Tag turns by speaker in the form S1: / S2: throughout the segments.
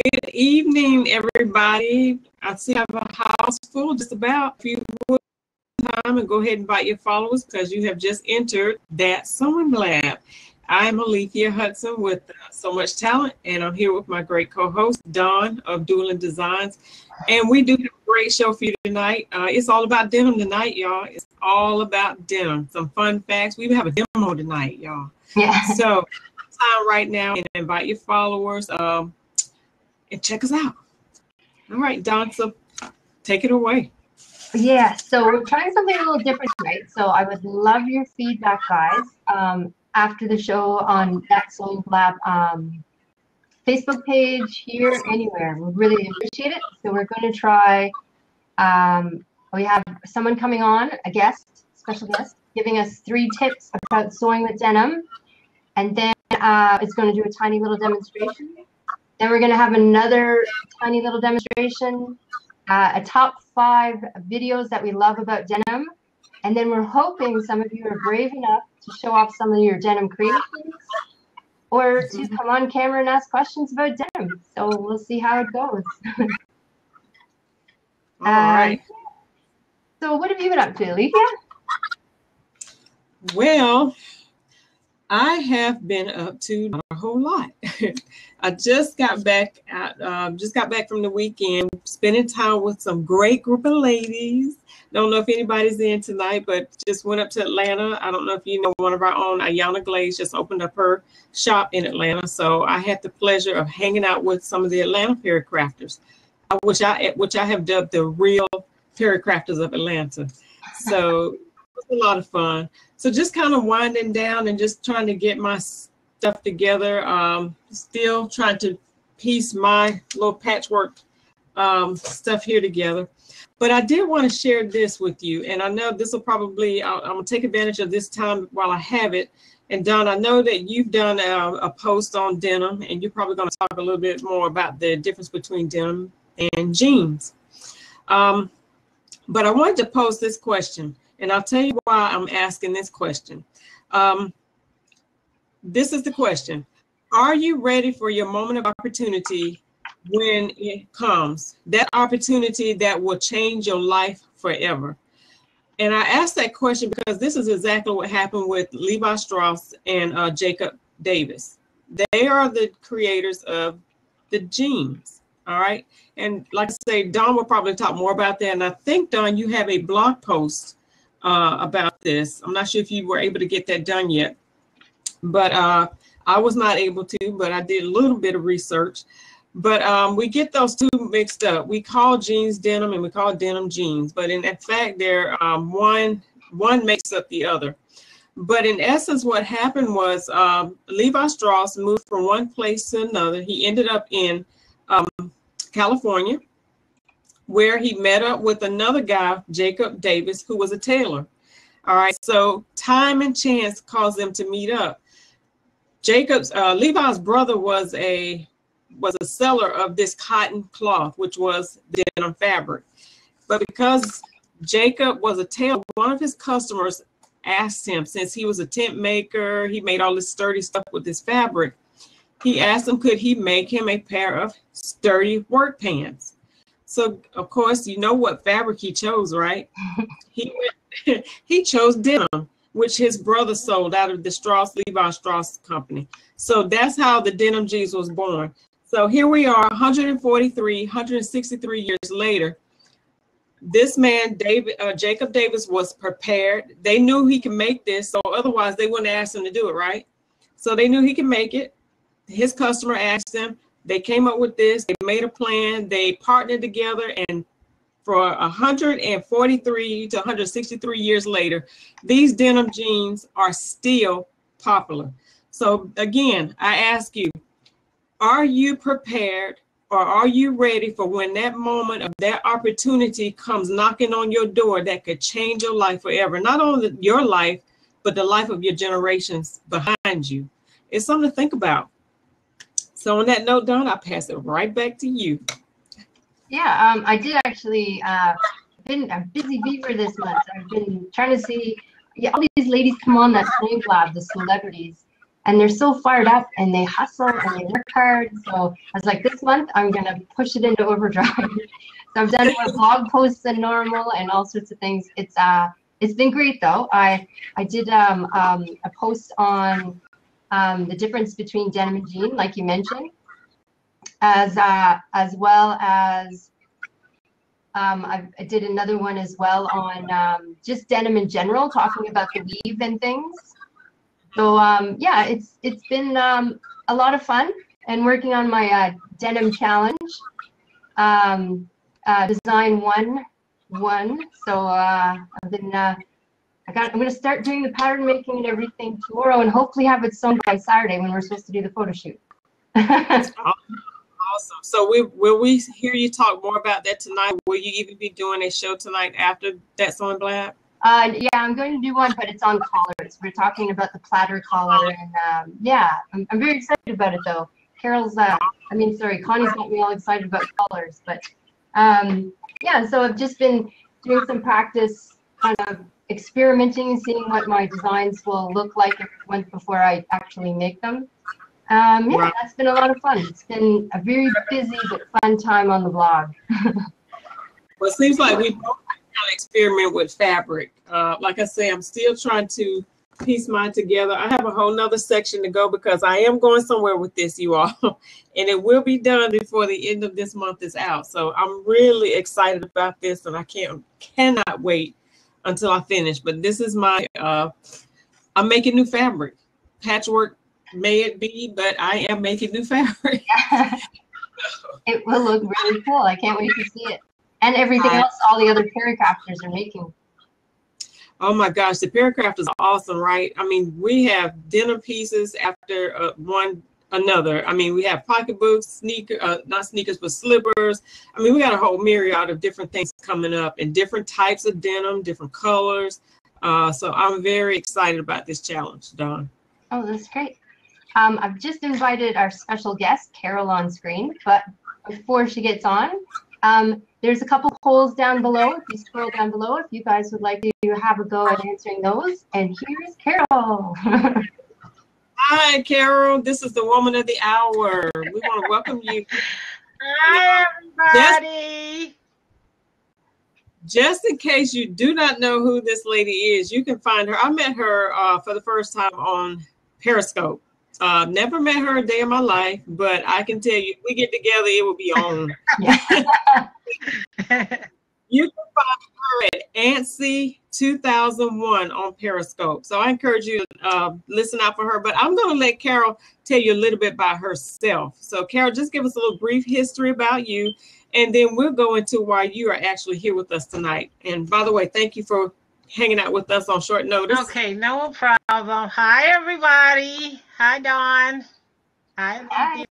S1: Good evening, everybody. I see I have a house full, just about. If you would time and go ahead and invite your followers because you have just entered That Sewing Blab. I'm Alethia Hudson with So Much Talent, and I'm here with my great co-host, Dawn of Duelling Designs. And we do have a great show for you tonight. It's all about denim tonight, y'all. It's all about denim. Some fun facts. We have a demo tonight, y'all.
S2: Yeah.
S1: So, time right now and invite your followers and check us out. All right, Dawn, so take it away.
S2: Yeah, so we're trying something a little different tonight. So I would love your feedback, guys, after the show on That Sewing Blab Facebook page, here, anywhere. We really appreciate it. So we're going to try, we have someone coming on, a guest, special guest, giving us 3 tips about sewing with denim. And then it's going to do a tiny little demonstration. Then we're going to have another tiny little demonstration, a top 5 videos that we love about denim. And then we're hoping some of you are brave enough to show off some of your denim creations or to come on camera and ask questions about denim. So we'll see how it goes.
S1: All right.
S2: So what have you been up to, Alethia?
S1: Well, I have been up to not a whole lot. I just got back from the weekend, spending time with some great group of ladies. Don't know if anybody's in tonight, but just went up to Atlanta. I don't know if you know, one of our own, Ayana Glaze, just opened up her shop in Atlanta. So I had the pleasure of hanging out with some of the Atlanta Pericrafters, which I have dubbed the real Pericrafters of Atlanta. So it was a lot of fun. So just kind of winding down and just trying to get my stuff together. Still trying to piece my little patchwork stuff here together. But I did want to share this with you. And I know this will probably, I'm going to take advantage of this time while I have it. And Dawn, I know that you've done a post on denim, and you're probably going to talk a little bit more about the difference between denim and jeans. But I wanted to pose this question. And I'll tell you why I'm asking this question. This is the question. Are you ready for your moment of opportunity when it comes? That opportunity that will change your life forever. And I asked that question because this is exactly what happened with Levi Strauss and Jacob Davis. They are the creators of the jeans. All right. And like I say, Dawn will probably talk more about that. And I think, Dawn, you have a blog post about this. I'm not sure if you were able to get that done yet, but I was not able to, but I did a little bit of research. But we get those two mixed up. We call jeans denim and we call denim jeans, but in fact, they're one makes up the other. But in essence, what happened was Levi Strauss moved from one place to another. He ended up in California, where he met up with another guy, Jacob Davis, who was a tailor. All right, so time and chance caused them to meet up. Levi's brother was a seller of this cotton cloth, which was denim fabric. But because Jacob was a tailor, one of his customers asked him, since he was a tent maker, he made all this sturdy stuff with this fabric. He asked him, could he make him a pair of sturdy work pants? So, of course, you know what fabric he chose, right? He chose denim, which his brother sold out of the Levi Strauss company. So that's how the denim jeans was born. So here we are, 163 years later. This man, Jacob Davis, was prepared. They knew he could make this, so otherwise they wouldn't ask him to do it, right? So they knew he could make it. His customer asked him. They came up with this. They made a plan. They partnered together, and for 143 to 163 years later, these denim jeans are still popular. So again, I ask you, are you prepared, or are you ready for when that moment of that opportunity comes knocking on your door that could change your life forever? Not only your life, but the life of your generations behind you. It's something to think about. So on that note, Dawn, I'll pass it right back to you.
S2: Yeah, I did actually been a busy beaver this month. I've been trying to see all these ladies come on That Sewing Blab, the celebrities. and they're so fired up and they hustle and they work hard. So I was like, this month I'm gonna push it into overdrive. So I've done more blog posts than normal and all sorts of things. It's been great though. I did a post on the difference between denim and jean, like you mentioned, as well as I did another one as well on just denim in general, talking about the weave and things. So yeah, it's been a lot of fun and working on my denim challenge, design one. So I've been I'm going to start doing the pattern making and everything tomorrow, and hopefully have it sewn by Saturday when we're supposed to do the photo shoot.
S1: Awesome. So will we hear you talk more about that tonight? Will you even be doing a show tonight after That Sewing Blab?
S2: Yeah, I'm going to do one, but it's on collars. We're talking about the platter collar, and yeah, I'm very excited about it though. Connie's got me all excited about colors, but yeah, so I've just been doing some practice, kind of experimenting and seeing what my designs will look like before I actually make them. Yeah, that's been a lot of fun. It's been a very busy but fun time on the blog.
S1: Well, it seems like we both kind of experiment with fabric. Like I say, I'm still trying to piece mine together. I have a whole nother section to go because I am going somewhere with this, you all, and it will be done before the end of this month is out. So I'm really excited about this, and I cannot wait until I finish. But this is my I'm making new fabric. Patchwork may it be, but I am making new fabric.
S2: It will look really cool. I can't wait to see it. And everything else all the other Pericrafters are making.
S1: Oh my gosh, the Pericrafters are awesome, right? I mean, we have denim pieces after one another. I mean, we have pocketbooks, not sneakers, but slippers. I mean, we got a whole myriad of different things coming up and different types of denim, different colors. So I'm very excited about this challenge, Dawn.
S2: Oh, that's great. I've just invited our special guest, Carol, on screen, but before she gets on, there's a couple polls down below. If you scroll down below, if you guys would like to have a go at answering those. And here's Carol.
S1: Hi, Carol. This is the woman of the hour. We want to welcome you.
S3: Hi, everybody.
S1: Just in case you do not know who this lady is, you can find her. I met her for the first time on Periscope. Never met her a day in my life, but I can tell you, if we get together, it will be on. You can find her at Antsy 2001 on Periscope. So I encourage you to listen out for her. But I'm going to let Carol tell you a little bit about herself. So Carol, just give us a little brief history about you, and then we'll go into why you are actually here with us tonight. And by the way, thank you for hanging out with us on short notice.
S3: Okay, no problem. Hi, everybody. Hi, Dawn. Hi, Alethia.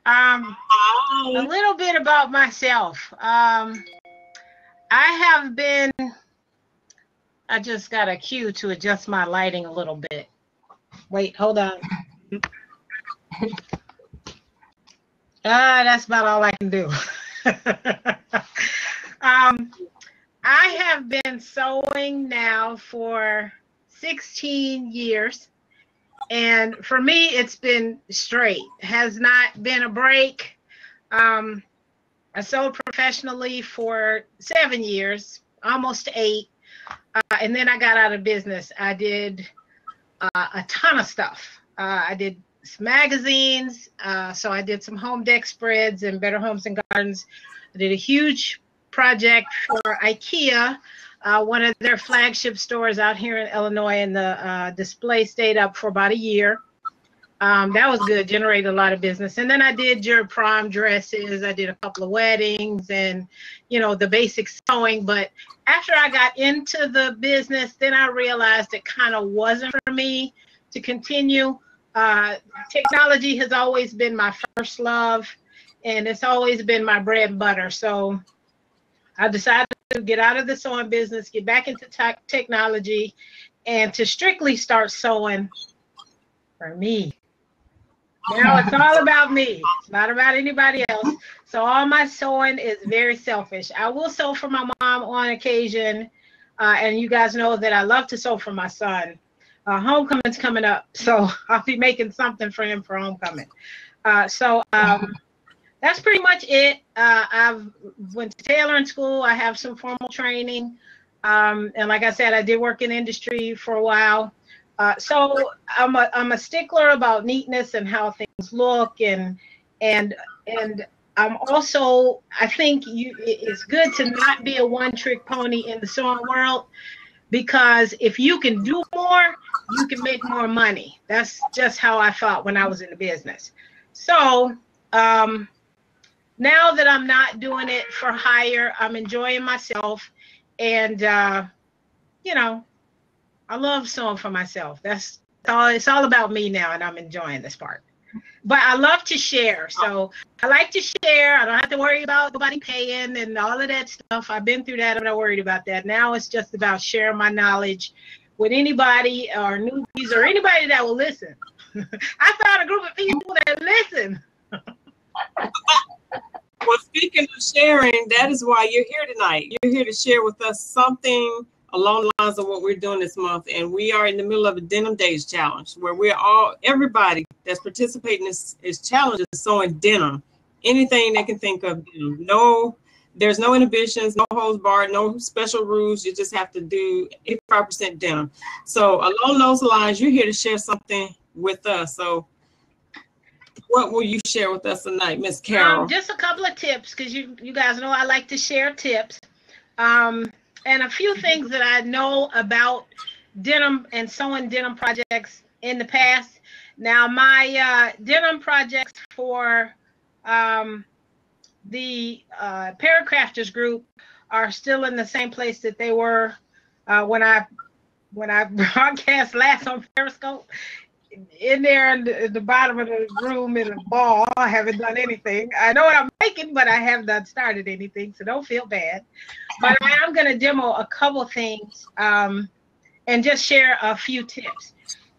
S3: A little bit about myself. I just got a cue to adjust my lighting a little bit. Wait, hold on. That's about all I can do. I have been sewing now for 16 years. And for me, it's been straight. Has not been a break. I sewed professionally for 7 years, almost 8. And then I got out of business. I did a ton of stuff. I did some magazines. So I did some home deck spreads and Better Homes and Gardens. I did a huge project for IKEA, one of their flagship stores out here in Illinois, and the display stayed up for about a year. That was good, generated a lot of business. And then I did your prom dresses. I did a couple of weddings and, you know, the basic sewing. But after I got into the business, then I realized it kind of wasn't for me to continue. Technology has always been my first love, and it's always been my bread and butter. So I decided to get out of the sewing business, get back into technology, and to strictly start sewing for me. Now it's all about me. It's not about anybody else. So all my sewing is very selfish. I will sew for my mom on occasion, and you guys know that I love to sew for my son. homecoming's coming up, so I'll be making something for him for homecoming. That's pretty much it. I've went to tailoring school. I have some formal training. And like I said, I did work in industry for a while. So I'm a stickler about neatness and how things look, and I'm also, I think it's good to not be a one-trick pony in the sewing world, because if you can do more, you can make more money. That's just how I felt when I was in the business. So now that I'm not doing it for hire, I'm enjoying myself, and you know, I love sewing for myself. That's all. It's all about me now, and I'm enjoying this part. But I love to share, so I like to share. I don't have to worry about nobody paying and all of that stuff. I've been through that. I'm not worried about that. Now it's just about sharing my knowledge with anybody or newbies or anybody that will listen. I found a group of people that listen.
S1: Well, speaking of sharing, that is why you're here tonight. You're here to share with us something along the lines of what we're doing this month. And we are in the middle of a Denim Days challenge where everybody that's participating in this challenge is sewing denim. Anything they can think of. There's no inhibitions, no holds barred, no special rules. You just have to do 85% denim. So along those lines, you're here to share something with us. So what will you share with us tonight, Miss Carol?
S3: Just a couple of tips, because you guys know I like to share tips. And a few things that I know about denim and sewing denim projects in the past. Now, my denim projects for the Pericrafters group are still in the same place that they were when I broadcast last on Periscope. In there in the bottom of the room in a ball. I haven't done anything. I know what I'm making, but I have not started anything, so don't feel bad. But I am going to demo a couple things and just share a few tips.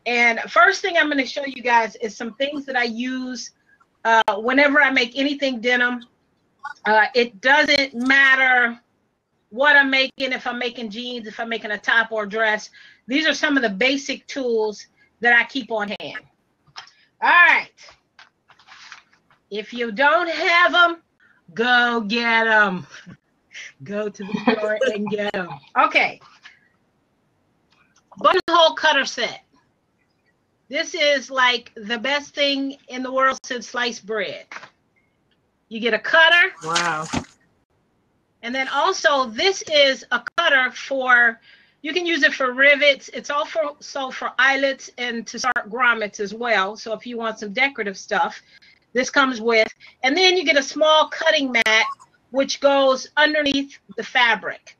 S3: And first thing I'm going to show you guys is some things that I use whenever I make anything denim. It doesn't matter what I'm making, if I'm making jeans, if I'm making a top or a dress. These are some of the basic tools that I keep on hand. All right. If you don't have them, go get them. Go to the store and get them. Okay. Buttonhole cutter set. This is like the best thing in the world since sliced bread. You get a cutter.
S1: Wow.
S3: And then also this is a cutter for, you can use it for rivets. It's also for eyelets and to start grommets as well. So if you want some decorative stuff, this comes with. And then you get a small cutting mat, which goes underneath the fabric.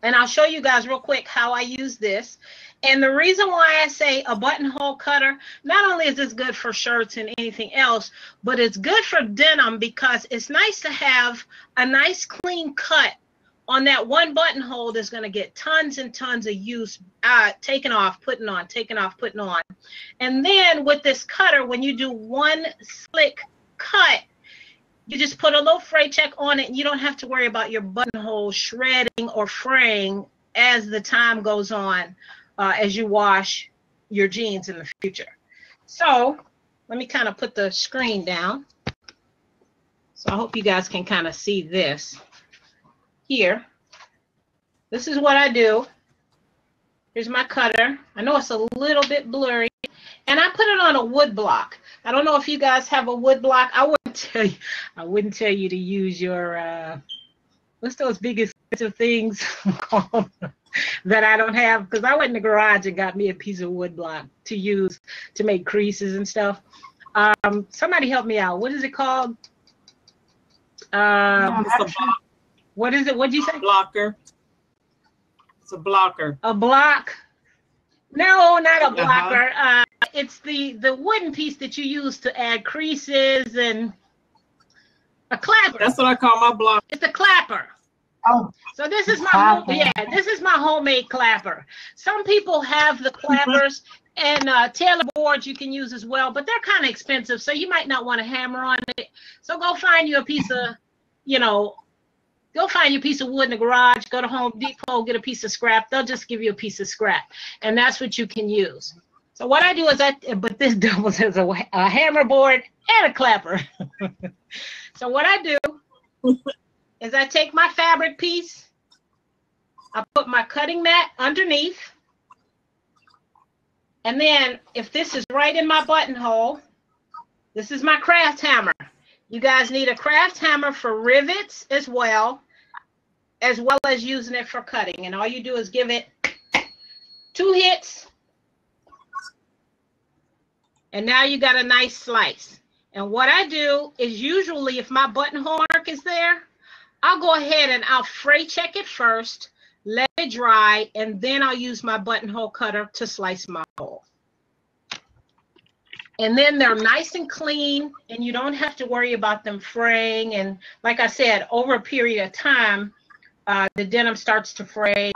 S3: And I'll show you guys real quick how I use this. And the reason why I say a buttonhole cutter, not only is this good for shirts and anything else, but it's good for denim because it's nice to have a nice clean cut on that one buttonhole that's going to get tons and tons of use, taking off, putting on, taking off, putting on. And then with this cutter, when you do one slick cut, you just put a little fray check on it, and you don't have to worry about your buttonhole shredding or fraying as the time goes on, as you wash your jeans in the future. So let me kind of put the screen down. So I hope you guys can kind of see this. Here, this is what I do. Here's my cutter. I know it's a little bit blurry, and I put it on a wood block. I don't know if you guys have a wood block. I wouldn't tell you to use your what's those big expensive things that I don't have, because I went in the garage and got me a piece of wood block to use to make creases and stuff. Somebody help me out. What is it called? What is it? What'd you say?
S1: Blocker. It's a blocker.
S3: A block? No, not a blocker. It's the wooden piece that you use to add creases, and a clapper.
S1: That's what I call my block.
S3: It's a clapper.
S2: Oh,
S3: so this is my this is my homemade clapper. Some people have the clappers and tailor boards you can use as well, but they're kind of expensive, so you might not want to hammer on it. So go find you a piece of, Go find your piece of wood in the garage, go to Home Depot, get a piece of scrap. They'll just give you a piece of scrap, and that's what you can use. So what I do is but this doubles as a hammer board and a clapper. So what I do is I take my fabric piece, I put my cutting mat underneath, and then if this is right in my buttonhole, this is my craft hammer. You guys need a craft hammer for rivets as well as using it for cutting. And all you do is give it 2 hits. And now you got a nice slice. And what I do is usually if my buttonhole mark is there, I'll go ahead and I'll fray check it first, let it dry, and then I'll use my buttonhole cutter to slice my hole. And then they're nice and clean, and you don't have to worry about them fraying. And like I said, over a period of time, the denim starts to fray.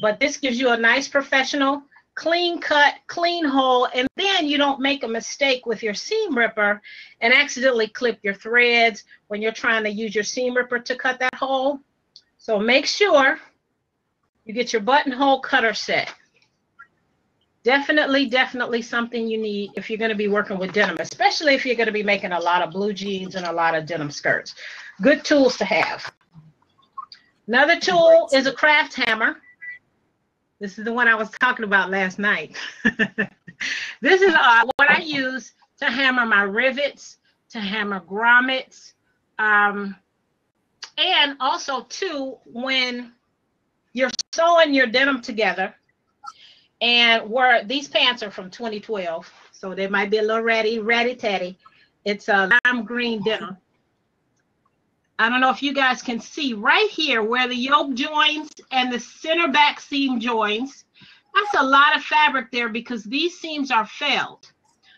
S3: But this gives you a nice professional, clean cut, clean hole, and then you don't make a mistake with your seam ripper and accidentally clip your threads when you're trying to use your seam ripper to cut that hole. So make sure you get your buttonhole cutter set. Definitely something you need if you're going to be working with denim, especially if you're going to be making a lot of blue jeans and a lot of denim skirts. Good tools to have. Another tool is a craft hammer. This is the one I was talking about last night. This is what I use to hammer my rivets, to hammer grommets, and also too when you're sewing your denim together. And where these pants are from 2012, so they might be a little ratty-tatty. It's a lime green denim. I don't know if you guys can see right here where the yoke joins and the center back seam joins. That's a lot of fabric there because these seams are felled.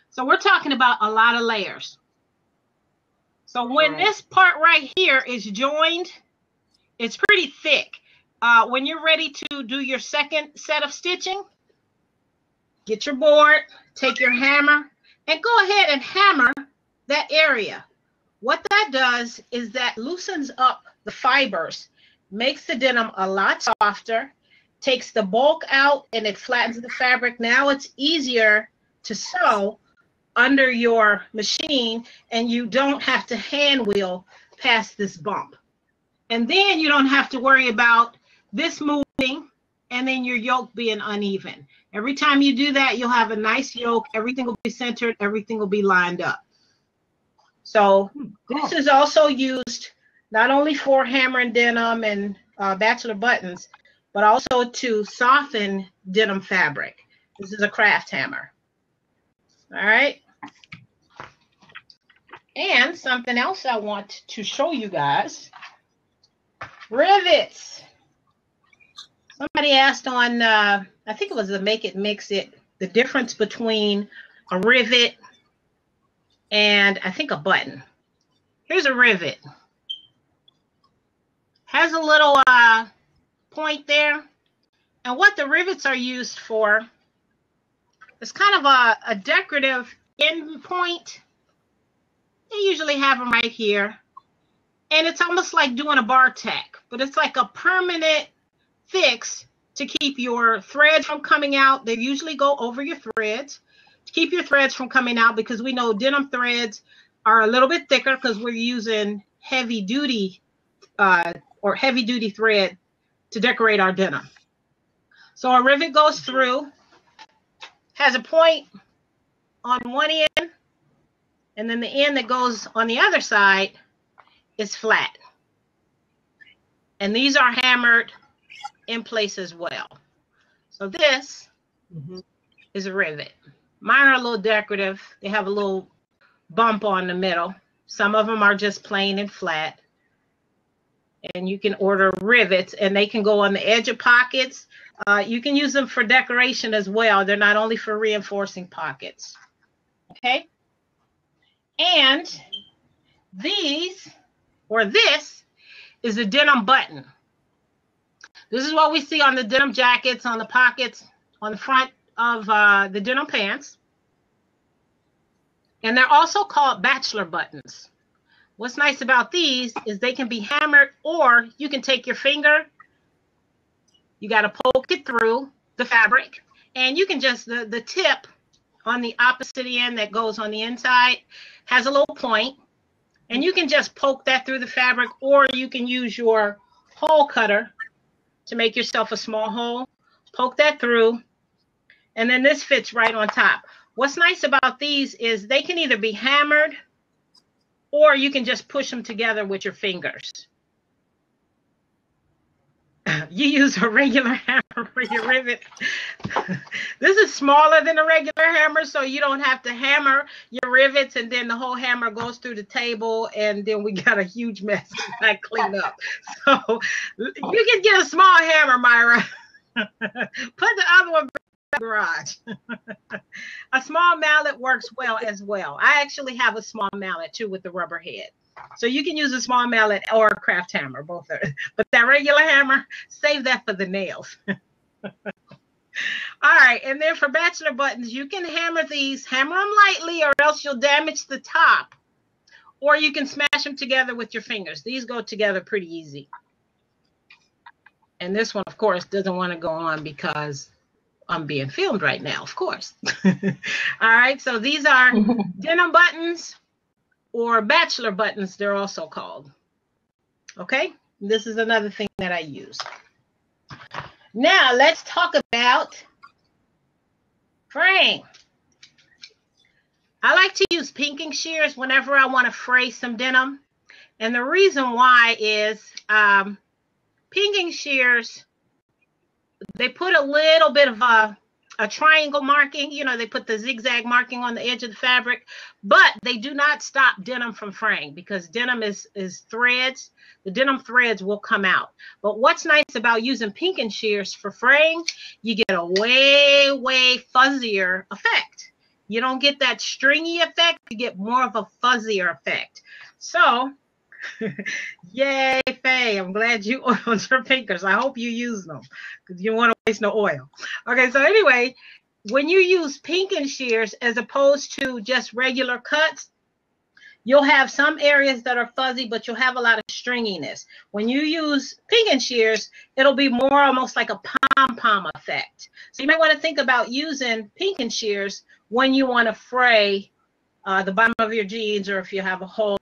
S3: So we're talking about a lot of layers. So when this part right here is joined, it's pretty thick. When you're ready to do your second set of stitching, get your board, take your hammer, and go ahead and hammer that area. What that does is that loosens up the fibers, makes the denim a lot softer, takes the bulk out, and it flattens the fabric. Now it's easier to sew under your machine, and you don't have to hand wheel past this bump. And then you don't have to worry about this moving and then your yoke being uneven. Every time you do that, you'll have a nice yoke. Everything will be centered. Everything will be lined up. So this is also used not only for hammering denim and bachelor buttons, but also to soften denim fabric. This is a craft hammer. All right. And something else I want to show you guys. Rivets. Somebody asked on, I think it was the Make It Mix It, the difference between a rivet and I think a button. Here's a rivet. Has a little point there. And what the rivets are used for is kind of a decorative end point. They usually have them right here. And it's almost like doing a bar tack, but it's like a permanent fix to keep your threads from coming out. They usually go over your threads to keep your threads from coming out, because we know denim threads are a little bit thicker because we're using heavy duty thread to decorate our denim. So a rivet goes through, has a point on one end, and then the end that goes on the other side is flat. And these are hammered in place as well. So this is a rivet. Mine are a little decorative. They have a little bump on the middle. Some of them are just plain and flat. And you can order rivets, and they can go on the edge of pockets. You can use them for decoration as well. They're not only for reinforcing pockets. Okay? And these, or this, is a denim button. This is what we see on the denim jackets, on the pockets, on the front of the denim pants. And they're also called bachelor buttons. what's nice about these is they can be hammered, or you can take your finger, you got to poke it through the fabric, and you can just, the tip on the opposite end that goes on the inside has a little point, and you can just poke that through the fabric, or you can use your hole cutter to make yourself a small hole, poke that through, and then this fits right on top. What's nice about these is they can either be hammered, or you can just push them together with your fingers. You use a regular hammer for your rivet. This is smaller than a regular hammer, so you don't have to hammer your rivets and then the whole hammer goes through the table and then we got a huge mess to clean up. So you can get a small hammer, Myra. Put the other one back in the garage. A small mallet works well as well. I actually have a small mallet too with the rubber head. So you can use a small mallet or a craft hammer, both are. But that regular hammer, save that for the nails. All right, and then for bachelor buttons, you can hammer these, hammer them lightly or else you'll damage the top. Or you can smash them together with your fingers. These go together pretty easy. And this one, of course, doesn't want to go on because I'm being filmed right now, of course. All right, so these are denim buttons, or bachelor buttons, they're also called. Okay, this is another thing that I use. Now let's talk about fraying. I like to use pinking shears whenever I want to fray some denim. And the reason why is pinking shears, they put a little bit of a triangle marking, you know, they put the zigzag marking on the edge of the fabric, but they do not stop denim from fraying because denim is threads. The denim threads will come out. But what's nice about using pinking shears for fraying, you get a way, way fuzzier effect. You don't get that stringy effect, you get more of a fuzzier effect. So, yay, Faye, I'm glad you oiled your pinkers. I hope you use them because you don't want to waste no oil. Okay, so anyway, when you use pinking shears as opposed to just regular cuts, you'll have some areas that are fuzzy, but you'll have a lot of stringiness. When you use pinking shears, it'll be more almost like a pom-pom effect. So you might want to think about using pinking shears when you want to fray the bottom of your jeans, or if you have a hole.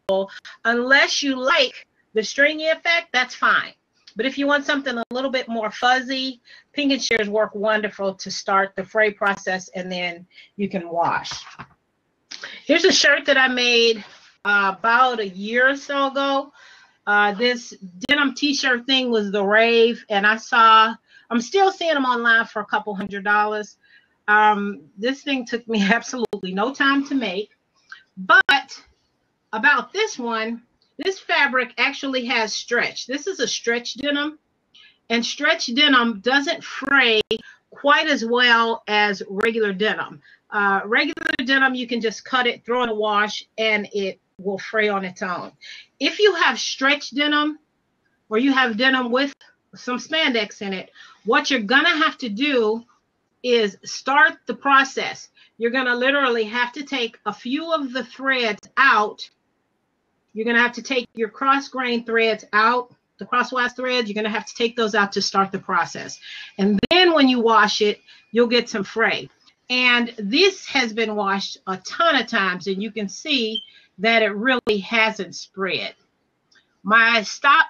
S3: Unless you like the stringy effect, that's fine. But if you want something a little bit more fuzzy, pinking shears work wonderful to start the fray process, and then you can wash. Here's a shirt that I made about a year or so ago. This denim t-shirt thing was the rave, and I'm still seeing them online for a couple $100. This thing took me absolutely no time to make. But about this one, this fabric actually has stretch. This is a stretch denim, and stretch denim doesn't fray quite as well as regular denim. Regular denim, you can just cut it, throw it in a wash, and it will fray on its own. If you have stretch denim, or you have denim with some spandex in it, what you're gonna have to do is start the process. You're going to literally have to take a few of the threads out. You're going to have to take your cross grain threads out, the crosswise threads. You're going to have to take those out to start the process. And then when you wash it, you'll get some fray. And this has been washed a ton of times, and you can see that it really hasn't spread. My stop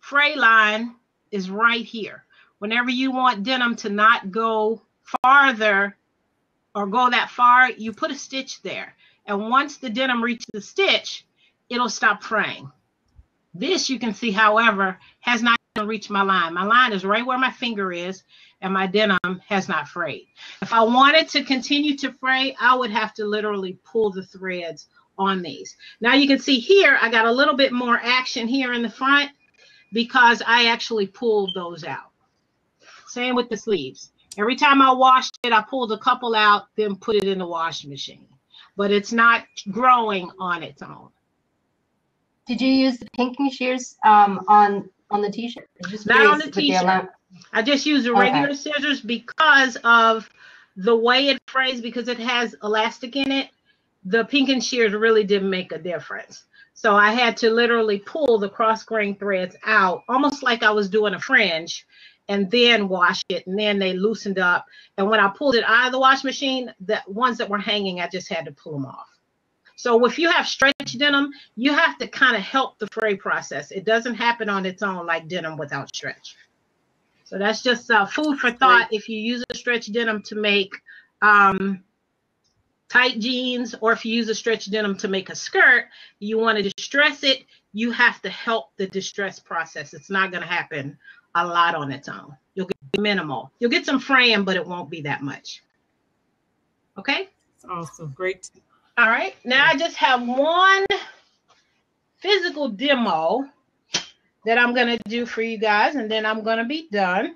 S3: fray line is right here. Whenever you want denim to not go farther or go that far, you put a stitch there. And once the denim reaches the stitch, it'll stop fraying. This, you can see, however, has not even reached my line. My line is right where my finger is, and my denim has not frayed. If I wanted to continue to fray, I would have to literally pull the threads on these. Now you can see here, I got a little bit more action here in the front because I actually pulled those out. Same with the sleeves. Every time I washed it, I pulled a couple out, then put it in the washing machine. But it's not growing on its own.
S2: Did you use the pinking shears on the t-shirt?
S3: Not on the t-shirt. I just use the regular scissors because of the way it frays, because it has elastic in it. The pinking shears really didn't make a difference. So I had to literally pull the cross grain threads out, almost like I was doing a fringe, and then wash it, and then they loosened up. And when I pulled it out of the wash machine, the ones that were hanging, I just had to pull them off. So if you have stretch denim, you have to kind of help the fray process. It doesn't happen on its own like denim without stretch. So that's just food for thought. If you use a stretch denim to make tight jeans, or if you use a stretch denim to make a skirt, you want to distress it, you have to help the distress process. It's not going to happen a lot on its own. You'll get minimal. You'll get some fraying, but it won't be that much. Okay?
S1: That's awesome. Great.
S3: All right. Now I just have one physical demo that I'm going to do for you guys, and then I'm going to be done.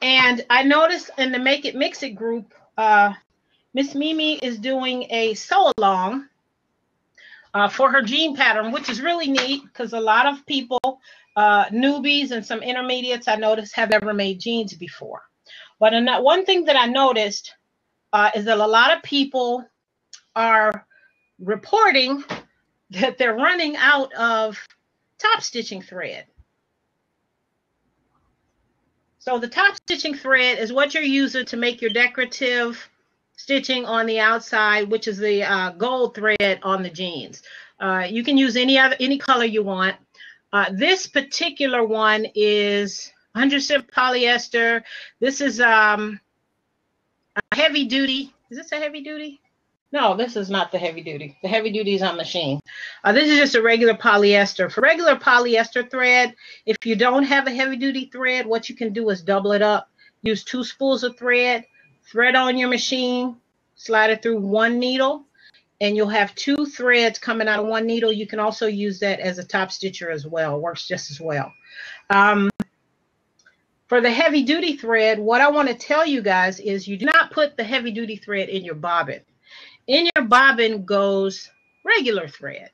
S3: And I noticed in the Make It Mix It group, Miss Mimi is doing a sew along for her jean pattern, which is really neat because a lot of people, newbies and some intermediates, I noticed, have never made jeans before. But one thing that I noticed is that a lot of people are reporting that they're running out of top stitching thread. So the top stitching thread is what you're using to make your decorative stitching on the outside, which is the gold thread on the jeans. You can use any color you want. This particular one is 100% polyester. This is a heavy duty. Is this a heavy duty? No, this is not the heavy duty. The heavy duty is on machine. This is just a regular polyester. For regular polyester thread, if you don't have a heavy duty thread, what you can do is double it up. Use 2 spools of thread, thread on your machine, slide it through one needle, and you'll have 2 threads coming out of one needle. You can also use that as a top stitcher as well. Works just as well. For the heavy duty thread, what I want to tell you guys is you do not put the heavy duty thread in your bobbin. In your bobbin goes regular thread.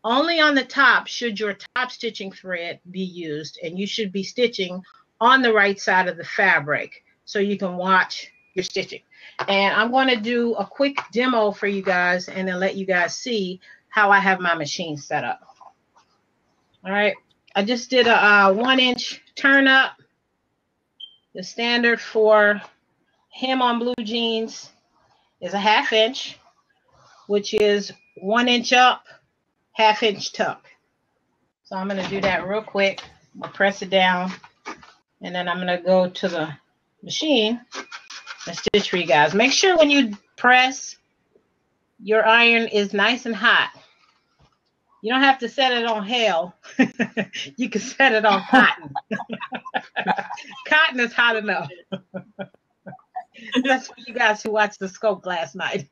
S3: Only on the top should your top stitching thread be used, and you should be stitching on the right side of the fabric so you can watch your stitching. And I'm going to do a quick demo for you guys and then let you guys see how I have my machine set up. All right, I just did a 1-inch turn up. The standard for hem on blue jeans is a 1/2 inch, which is 1 inch up, 1/2 inch tuck. So I'm going to do that real quick. I'll press it down, and then I'm going to go to the machine and stitch for you guys. Make sure when you press, your iron is nice and hot. You don't have to set it on hell. You can set it on cotton. Cotton is hot enough. That's for you guys who watched the scope last night.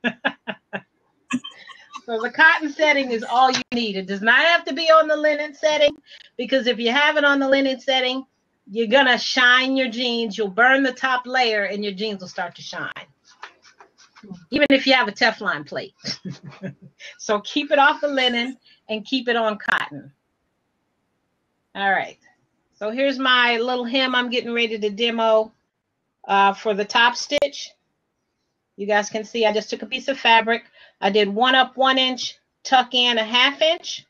S3: So the cotton setting is all you need. It does not have to be on the linen setting, because if you have it on the linen setting, you're going to shine your jeans. You'll burn the top layer and your jeans will start to shine, even if you have a Teflon plate. So keep it off the linen and keep it on cotton. All right. So here's my little hem I'm getting ready to demo for the top stitch. You guys can see I just took a piece of fabric. I did 1 up 1 inch, tuck in a 1/2 inch.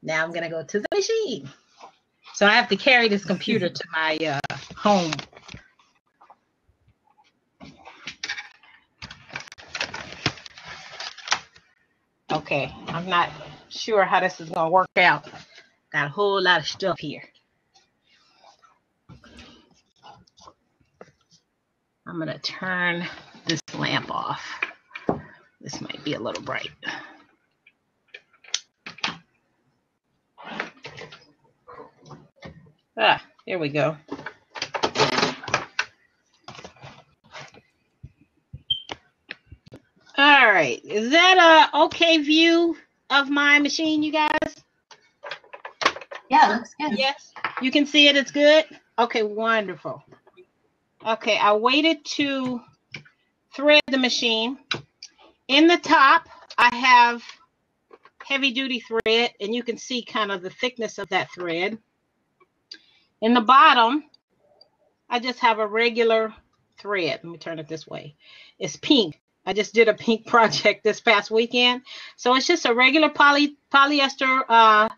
S3: Now I'm going to go to the machine. So I have to carry this computer to my home. Okay, I'm not sure how this is going to work out. Got a whole lot of stuff here. I'm going to turn this lamp off. This might be a little bright. Ah, there we go. All right, is that a okay view of my machine, you guys?
S2: Yeah, looks good.
S3: Yes, you can see it, it's good? Okay, wonderful. Okay, I waited to thread the machine. In the top, I have heavy duty thread, and you can see kind of the thickness of that thread. In the bottom, I just have a regular thread. Let me turn it this way. It's pink. I just did a pink project this past weekend. So it's just a regular polyester.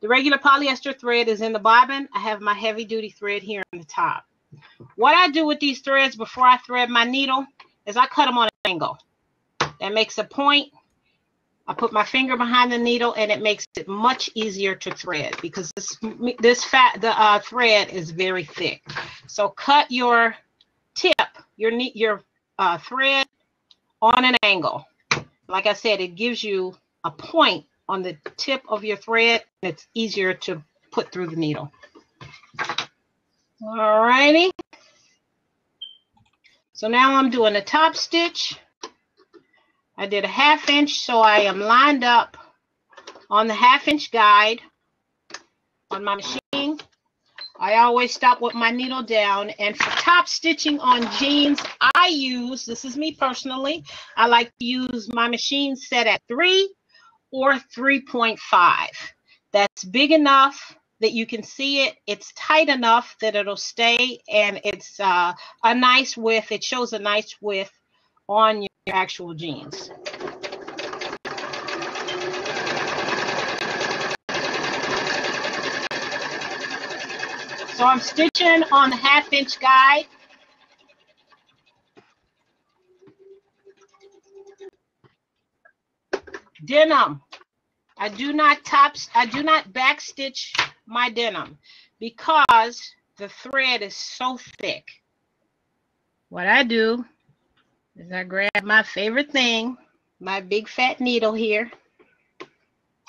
S3: The regular polyester thread is in the bobbin. I have my heavy duty thread here on the top. What I do with these threads before I thread my needle is I cut them on an angle. That makes a point. I put my finger behind the needle, and it makes it much easier to thread because the thread is very thick. So cut your tip, your thread on an angle. Like I said, it gives you a point on the tip of your thread. It's easier to put through the needle. All righty. So now I'm doing a top stitch. I did a 1/2 inch, so I am lined up on the 1/2 inch guide on my machine. I always stop with my needle down, and for top stitching on jeans, I use, this is me personally, I like to use my machine set at 3 or 3.5. That's big enough that you can see it. It's tight enough that it'll stay, and it's a nice width. It shows a nice width on your actual jeans. So I'm stitching on the 1/2 inch guide. Denim. I do not back stitch my denim because the thread is so thick. What I do is I grab my favorite thing, my big fat needle here.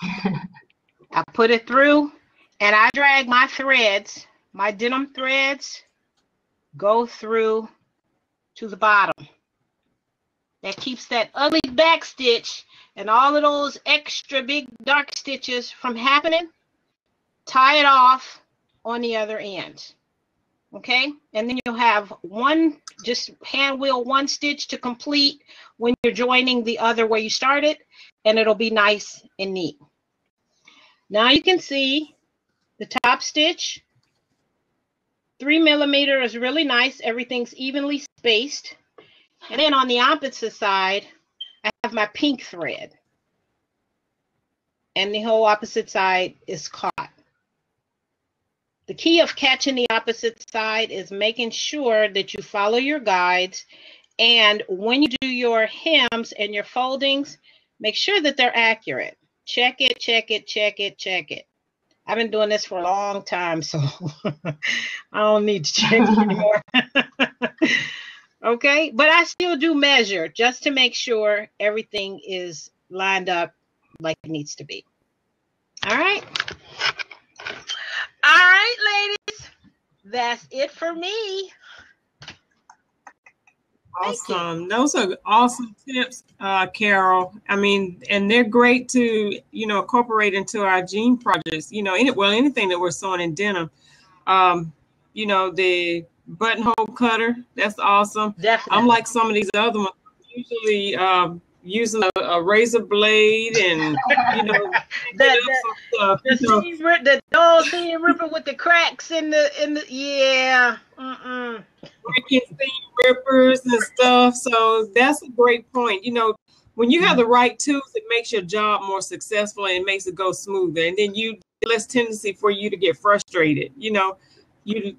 S3: I put it through, and I drag my threads, my denim threads, go through to the bottom. That keeps that ugly back stitch and all of those extra big dark stitches from happening. Tie it off on the other end. Okay, and then you'll have just hand wheel one stitch to complete when you're joining the other where you started, and it'll be nice and neat. Now you can see the top stitch. 3 millimeter is really nice. Everything's evenly spaced. And then on the opposite side, I have my pink thread. And the whole opposite side is caught. The key of catching the opposite side is making sure that you follow your guides, and when you do your hems and your foldings, make sure that they're accurate. Check it, check it, check it, check it. I've been doing this for a long time, so I don't need to check it anymore. Okay, but I still do measure just to make sure everything is lined up like it needs to be. All right. All right, ladies, that's it for me.
S1: Awesome. Those are awesome tips, Carol. I mean, and they're great to, incorporate into our jean projects, anything that we're sewing in denim. The buttonhole cutter, that's awesome.
S3: Definitely.
S1: I'm like some of these other ones, usually using a razor blade and
S3: the dull seam ripper with the cracks in the yeah.
S1: Breaking seam rippers and stuff. So that's a great point. When you have the right tools, it makes your job more successful and it makes it go smoother. And then you less tendency for you to get frustrated. You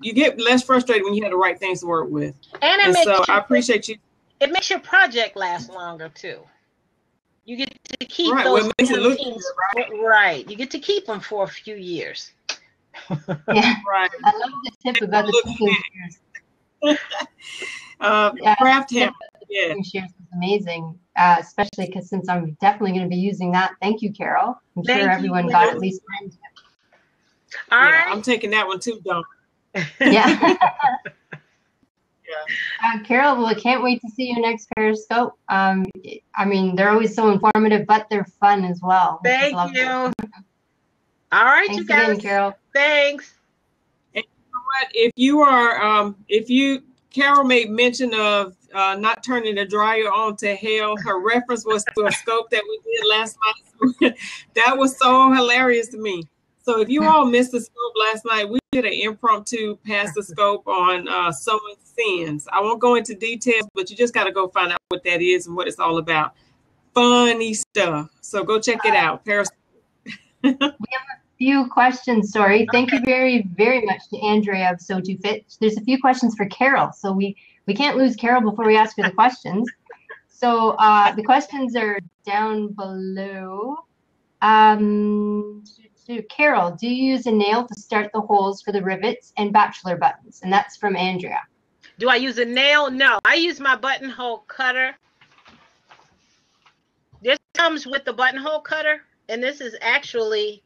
S1: get less frustrated when you have the right things to work with. And so I appreciate you.
S3: It makes your project last longer too. You get to keep
S1: those.
S3: Well,
S1: it makes it look good,
S3: right. You get to keep them for a few years.
S2: Yeah, right. I love the tip about the cooking shears.
S1: Craft hem.
S2: Yeah, shears is amazing, especially because since I'm definitely going to be using that. Thank you, Carol. I'm sure everyone got at least one tip.
S3: All right.
S1: I'm taking that one too, Dawn.
S2: Yeah. Carol, well, I can't wait to see your next Periscope. I mean, they're always so informative, but they're fun as well.
S3: Thank you. All right,
S2: thanks
S3: you guys.
S2: Again, Carol.
S3: Thanks.
S1: And you know what? If Carol made mention of not turning the dryer on to hell, her reference was to a scope that we did last night. That was so hilarious to me. So if you all missed the scope last night, we did an impromptu pass the scope on sewing sins. I won't go into details, but you just got to go find out what that is and what it's all about. Funny stuff. So go check it out. Periscope.
S2: We have a few questions, sorry. Thank you very, very much to Andrea of Sew to Fit. There's a few questions for Carol, so we can't lose Carol before we ask her the questions. So the questions are down below. Carol, do you use a nail to start the holes for the rivets and bachelor buttons? And that's from Andrea.
S3: Do I use a nail? No, I use my buttonhole cutter. This comes with the buttonhole cutter, and this is actually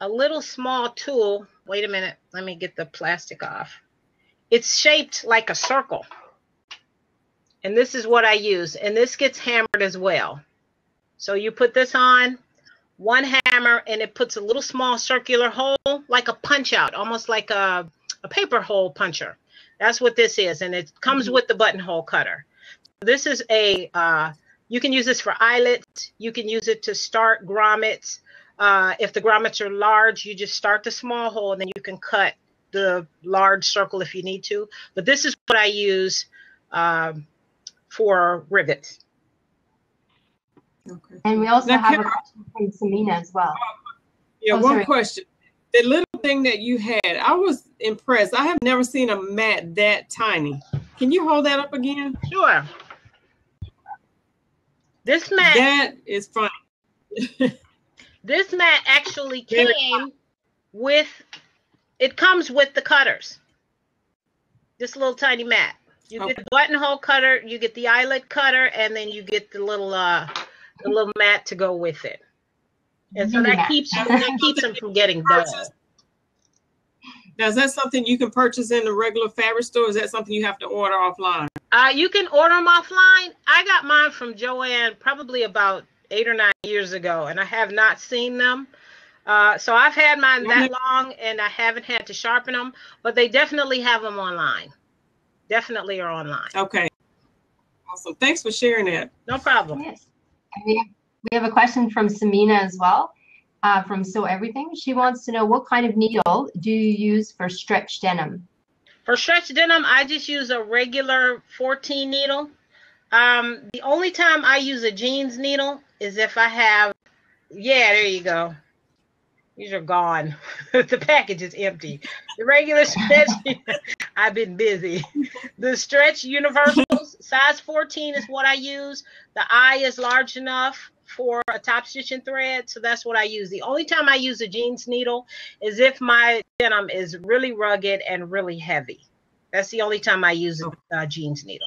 S3: a little small tool. Wait a minute, let me get the plastic off. It's shaped like a circle. And this is what I use. And this gets hammered as well. So you put this on, one hammer, and it puts a little small circular hole, like a punch out, almost like a paper hole puncher. That's what this is. And it comes with the buttonhole cutter. This is a, you can use this for eyelets. You can use it to start grommets. If the grommets are large, you just start the small hole, and then you can cut the large circle if you need to. But this is what I use for rivets.
S2: Okay. And we also have a question from Samina as well.
S1: Yeah, one question. The little thing that you had, I was impressed. I have never seen a mat that tiny. Can you hold that up again?
S3: Sure. This mat.
S1: That is funny.
S3: This mat actually came with, it comes with the cutters. This little tiny mat. You get the buttonhole cutter, you get the eyelet cutter, and then you get the little mat to go with it. And so that keeps them from getting dull.
S1: Now, is that something you can purchase in the regular fabric store? Or is that something you have to order offline?
S3: You can order them offline. I got mine from Joanne probably about 8 or 9 years ago, and I have not seen them. So I've had mine that long, and I haven't had to sharpen them, but they definitely have them online. Definitely are online.
S1: Okay. Awesome. Thanks for sharing that.
S3: No problem.
S2: Yes. We have a question from Samina as well, from Sew Everything. She wants to know, what kind of needle do you use for stretch denim?
S3: For stretch denim, I just use a regular 14 needle. The only time I use a jeans needle is if I have, yeah, there you go. These are gone. The package is empty. The regular stretch, I've been busy. The stretch universals, size 14 is what I use. The eye is large enough for a top stitching thread, so that's what I use. The only time I use a jeans needle is if my denim is really rugged and really heavy. That's the only time I use a jeans needle.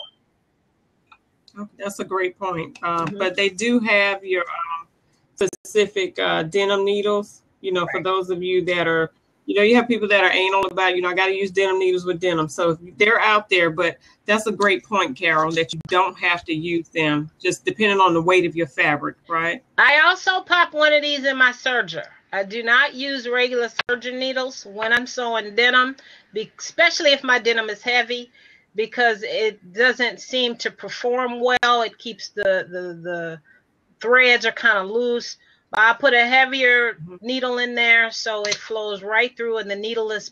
S1: That's a great point. But they do have your specific denim needles. You know, for those of you that are, you know, you have people that are anal about, you know, I got to use denim needles with denim. So they're out there, but that's a great point, Carol, that you don't have to use them, just depending on the weight of your fabric, right?
S3: I also pop one of these in my serger. I do not use regular serger needles when I'm sewing denim, especially if my denim is heavy, because it doesn't seem to perform well. It keeps the threads are kind of loose. I put a heavier needle in there so it flows right through, and the needle is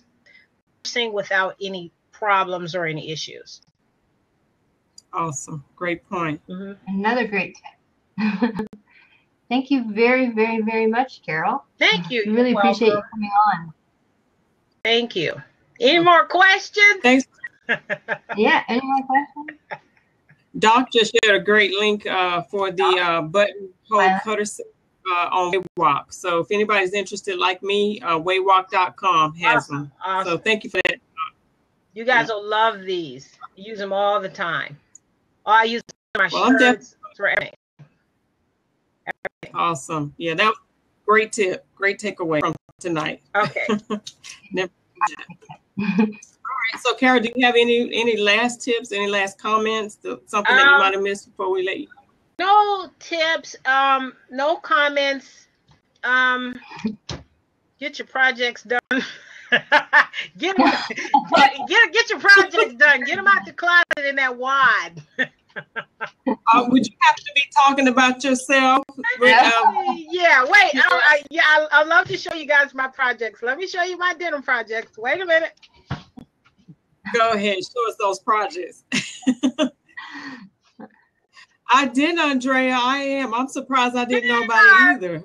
S3: piercing without any problems or any issues.
S1: Awesome. Great point.
S2: Another great tip. Thank you very, very, very much, Carol.
S3: Thank you.
S2: We really appreciate you coming on.
S3: Thank you. Any more questions?
S1: Thanks.
S2: Yeah, any more questions?
S1: Doc just shared a great link for the buttonhole cutter set on Waywalk. So if anybody's interested, like me, waywalk.com has them.
S3: Awesome.
S1: So thank you for that.
S3: You guys will love these. I use them all the time. I use them for my shirts, for everything.
S1: Awesome. Yeah, that was a great tip. Great takeaway from tonight.
S3: Okay.
S1: Never All right. So, Carol, do you have any last tips, any last comments, something that you might have missed before we let you?
S3: No tips, no comments. Get your projects done. get your projects done. Get them out the closet in that wad.
S1: Would you have to be talking about yourself?
S3: Yeah, wait. I'd love to show you guys my projects. Let me show you my denim projects. Wait a minute.
S1: Go ahead, show us those projects. I did, Andrea. I am. I'm surprised I didn't know about it either.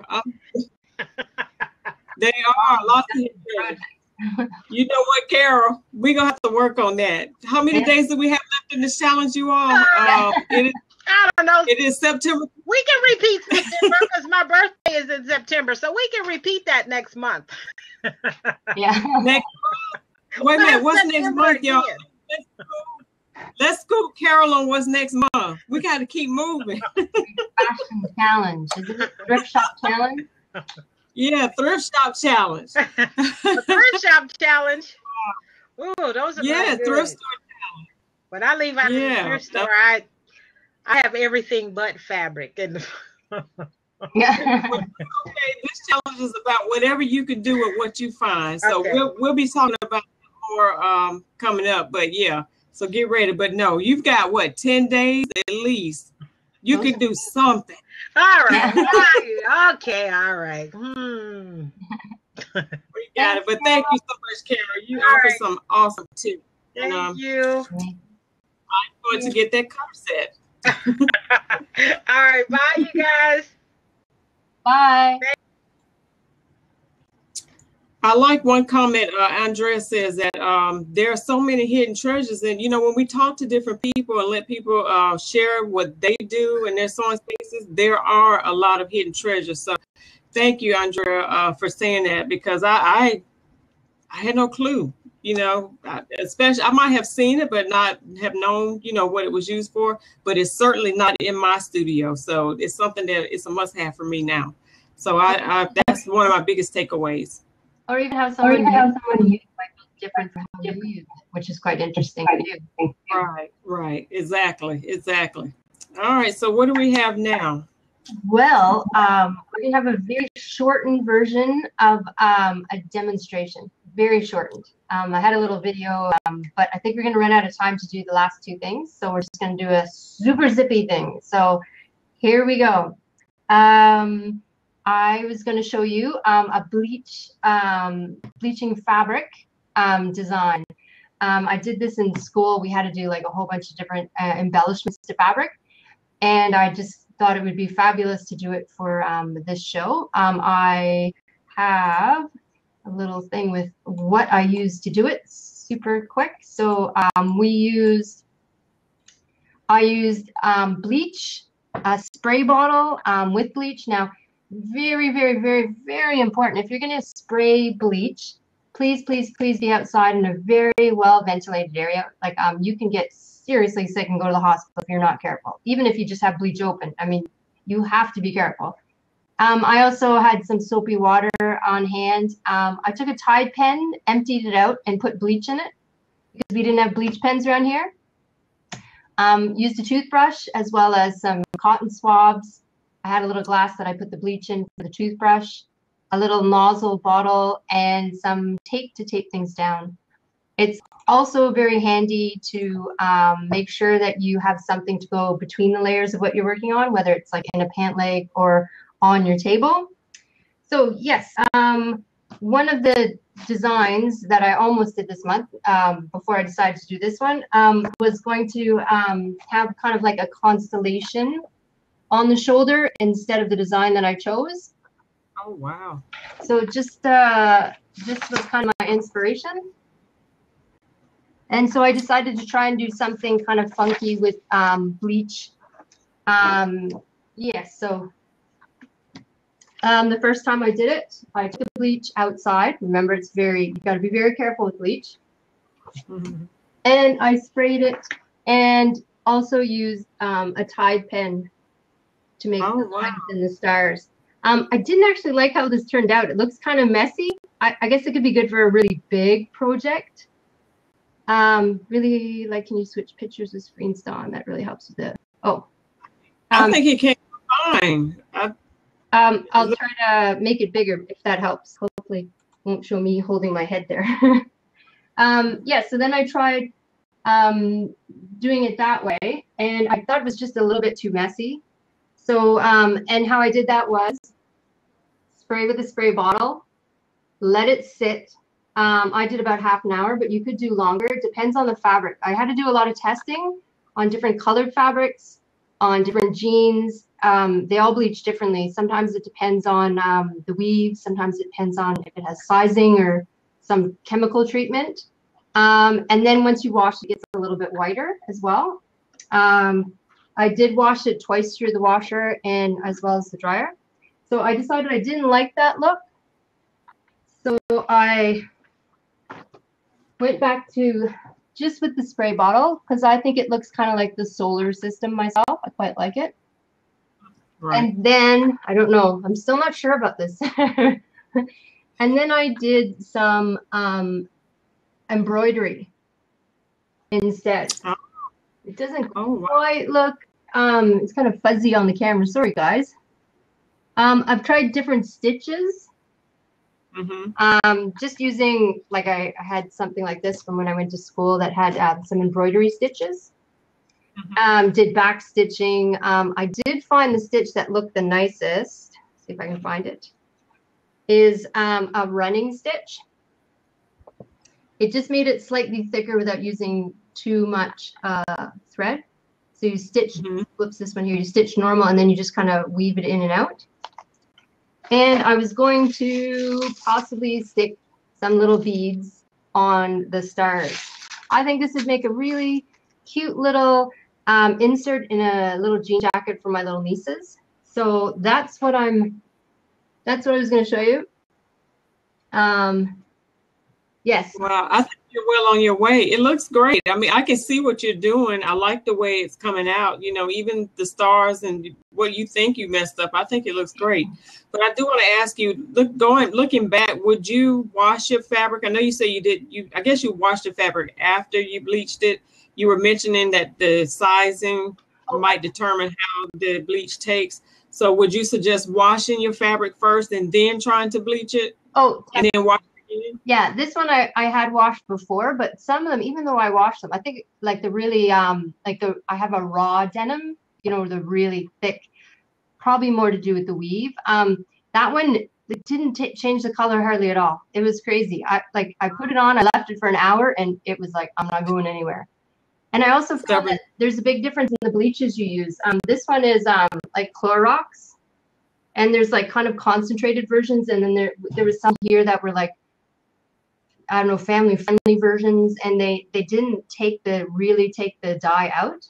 S1: They are lots of projects. You know what, Carol? We're going to have to work on that. How many days do we have left in this challenge, you all?
S3: I don't know.
S1: It is September.
S3: We can repeat September because my birthday is in September. So we can repeat that next month.
S2: Yeah.
S1: Next month. Wait a minute. What's next month, y'all? Let's scoop Carol on what's next month. We got to keep moving.
S2: Fashion challenge. Is it thrift shop challenge?
S1: Yeah, thrift shop challenge.
S3: The thrift shop challenge. Ooh, those are
S1: yeah,
S3: good.
S1: Thrift store challenge.
S3: When I leave out of the thrift store, I have everything but fabric. And
S1: Okay, this challenge is about whatever you can do with what you find. So we'll be talking about more coming up. But yeah, so get ready. But no, you've got what, 10 days at least. You can do something.
S3: All right. Okay. All right.
S1: We got it. But thank you so much, Carol. You offer some awesome tips.
S3: Thank you.
S1: I'm going to get that cover set.
S3: All right. Bye, you guys.
S2: Bye.
S1: I like one comment Andrea says that there are so many hidden treasures. And, you know, when we talk to different people and let people share what they do in their sewing spaces, there are a lot of hidden treasures. So thank you, Andrea, for saying that, because I had no clue, you know, especially I might have seen it, but not have known, you know, what it was used for. But it's certainly not in my studio. So it's something that it's a must have for me now. So that's one of my biggest takeaways.
S2: Or even have someone use it different from how you use it, which is quite interesting to do.
S1: Right. Exactly. All right. So what do we have now?
S2: Well, we're going to have a very shortened version of a demonstration. Very shortened. I had a little video, but I think we're going to run out of time to do the last two things. So we're just going to do a super zippy thing. So here we go. I was going to show you a bleaching fabric design. I did this in school. We had to do like a whole bunch of different embellishments to fabric, and I just thought it would be fabulous to do it for this show. I have a little thing with what I used to do it super quick. So I used bleach, a spray bottle with bleach. Now, very, very, very, very important. If you're going to spray bleach, please be outside in a very well ventilated area. Like you can get seriously sick and go to the hospital if you're not careful. Even if you just have bleach open, I mean, you have to be careful. I also had some soapy water on hand. I took a Tide pen, emptied it out, and put bleach in it because we didn't have bleach pens around here. Used a toothbrush as well as some cotton swabs. I had a little glass that I put the bleach in for the toothbrush, a little nozzle bottle, and some tape to tape things down. It's also very handy to make sure that you have something to go between the layers of what you're working on, whether it's like in a pant leg or on your table. So yes, one of the designs that I almost did this month before I decided to do this one was going to have kind of like a constellation on the shoulder instead of the design that I chose.
S1: Oh, wow.
S2: So just this was kind of my inspiration. And so I decided to try and do something kind of funky with bleach. Yes, so the first time I did it, I took the bleach outside. Remember, you got to be very careful with bleach. Mm-hmm. And I sprayed it and also used a Tide pen to make the lines and the stars. I didn't actually like how this turned out. It looks kind of messy. I guess it could be good for a really big project. Really, like, can you switch pictures with screen on? That really helps with it.
S1: I think it came fine.
S2: I'll try to make it bigger if that helps. Hopefully, it won't show me holding my head there. Yeah. So then I tried doing it that way. and I thought it was just a little bit too messy. So, and how I did that was spray with a spray bottle, let it sit. I did about half an hour, but you could do longer. It depends on the fabric. I had to do a lot of testing on different colored fabrics, on different jeans. They all bleach differently. Sometimes it depends on the weave. Sometimes it depends on if it has sizing or some chemical treatment. And then once you wash, it gets a little bit whiter as well. I did wash it twice through the washer and as well as the dryer. So I decided I didn't like that look. So I went back to just with the spray bottle because I think it looks kind of like the solar system myself. I quite like it. Right. And then, I don't know, I'm still not sure about this. And then I did some embroidery instead. Oh. It doesn't quite look, it's kind of fuzzy on the camera. Sorry, guys. I've tried different stitches. Just using, like I had something like this from when I went to school that had some embroidery stitches. Did back stitching. I did find the stitch that looked the nicest. See if I can find it. Is a running stitch. It just made it slightly thicker without using too much thread. So you stitch, flips this one here, you stitch normal, and then you just kind of weave it in and out. And I was going to possibly stick some little beads on the stars. I think this would make a really cute little insert in a little jean jacket for my little nieces. So that's what I was going to show you. Yes.
S1: Well, I think you're well on your way. It looks great. I mean, I can see what you're doing. I like the way it's coming out. You know, even the stars and what you think you messed up. I think it looks great. But I do want to ask you, looking back, would you wash your fabric? I know you say you did. I guess you washed the fabric after you bleached it. You were mentioning that the sizing might determine how the bleach takes. So would you suggest washing your fabric first and then trying to bleach it?
S2: Oh,
S1: and then wash it again?
S2: Yeah, this one I had washed before, but some of them, even though I washed them, I think like the really I have a raw denim, you know, the really thick, probably more to do with the weave. That one, it didn't change the color hardly at all. It was crazy. I put it on, I left it for an hour, and it was like, I'm not going anywhere. And I also found that there's a big difference in the bleaches you use. This one is like Clorox, and there's like kind of concentrated versions, and then there was some here that were like, I don't know, family friendly versions, and they didn't really take the dye out.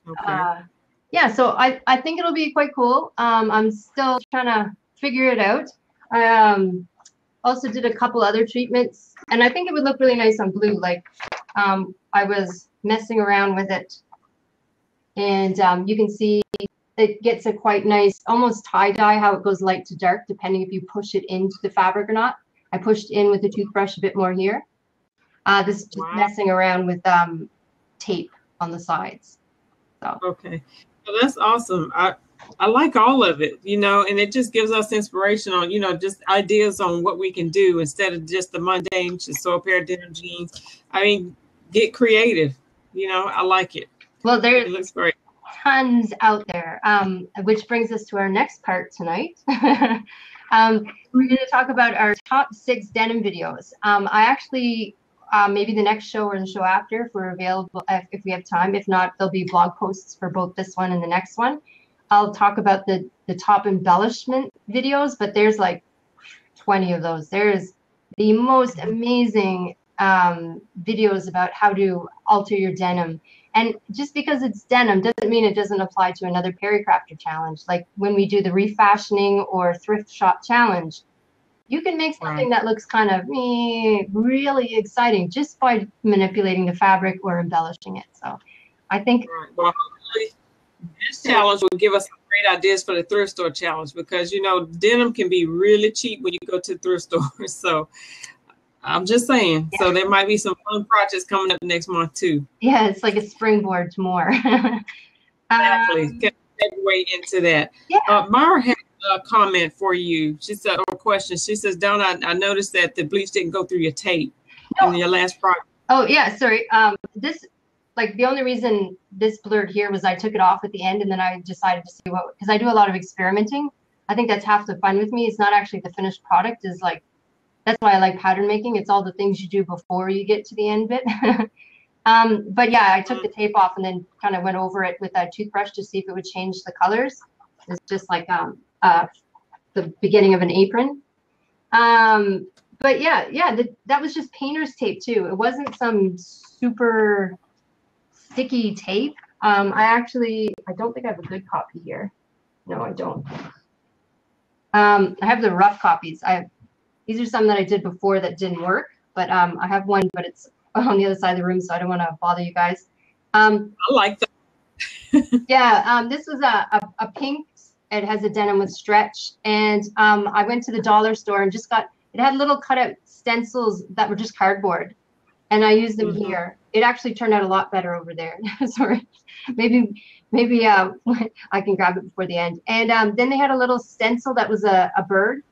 S2: Okay. Yeah, so I think it'll be quite cool. I'm still trying to figure it out. I also did a couple other treatments, and I think it would look really nice on blue. Like I was messing around with it, and you can see it gets a quite nice, almost tie-dye, how it goes light to dark, depending if you push it into the fabric or not. I pushed in with the toothbrush a bit more here. This is just messing around with tape on the sides. So. Okay,
S1: well, that's awesome. I like all of it, you know, and it just gives us inspiration on, you know, just ideas on what we can do instead of just the mundane, just sew a pair of denim jeans. I mean, get creative, you know, I like it.
S2: Well,
S1: it looks great.
S2: Tons out there, which brings us to our next part tonight. We're going to talk about our top 6 denim videos. I actually, maybe the next show or the show after, if we're available, if we have time. If not, there'll be blog posts for both this one and the next one. I'll talk about the top embellishment videos, but there's like 20 of those. There's the most amazing videos about how to alter your denim. And just because it's denim doesn't mean it doesn't apply to another Pericrafter challenge. Like when we do the refashioning or thrift shop challenge, you can make something that looks kind of really exciting just by manipulating the fabric or embellishing it. So I think
S1: well, this challenge will give us some great ideas for the thrift store challenge, because, you know, denim can be really cheap when you go to the thrift store. So I'm just saying. Yeah. So there might be some fun projects coming up next month too.
S2: Yeah, it's like a springboard to more.
S1: Exactly. Get way into that.
S2: Yeah.
S1: Mara had a comment for you. She said, or a question. She says, "Don't I noticed that the bleach didn't go through your tape in your last project."
S2: Oh yeah, sorry. This, like the only reason this blurred here was I took it off at the end and then I decided to see what, because I do a lot of experimenting. I think that's half the fun with me. It's not actually the finished product, is like, that's why I like pattern making. It's all the things you do before you get to the end bit. But yeah, I took the tape off and then kind of went over it with a toothbrush to see if it would change the colors. It's just like the beginning of an apron. But yeah, that was just painter's tape too. It wasn't some super sticky tape. I don't think I have a good copy here. No, I don't. I have the rough copies. These are some that I did before that didn't work, but I have one, but it's on the other side of the room, so I don't want to bother you guys.
S1: I like that.
S2: Yeah, this was a pink. It has a denim with stretch, and I went to the dollar store and just got, it had little cutout stencils that were just cardboard, and I used them here. It actually turned out a lot better over there. Sorry, maybe I can grab it before the end. And then they had a little stencil that was a bird,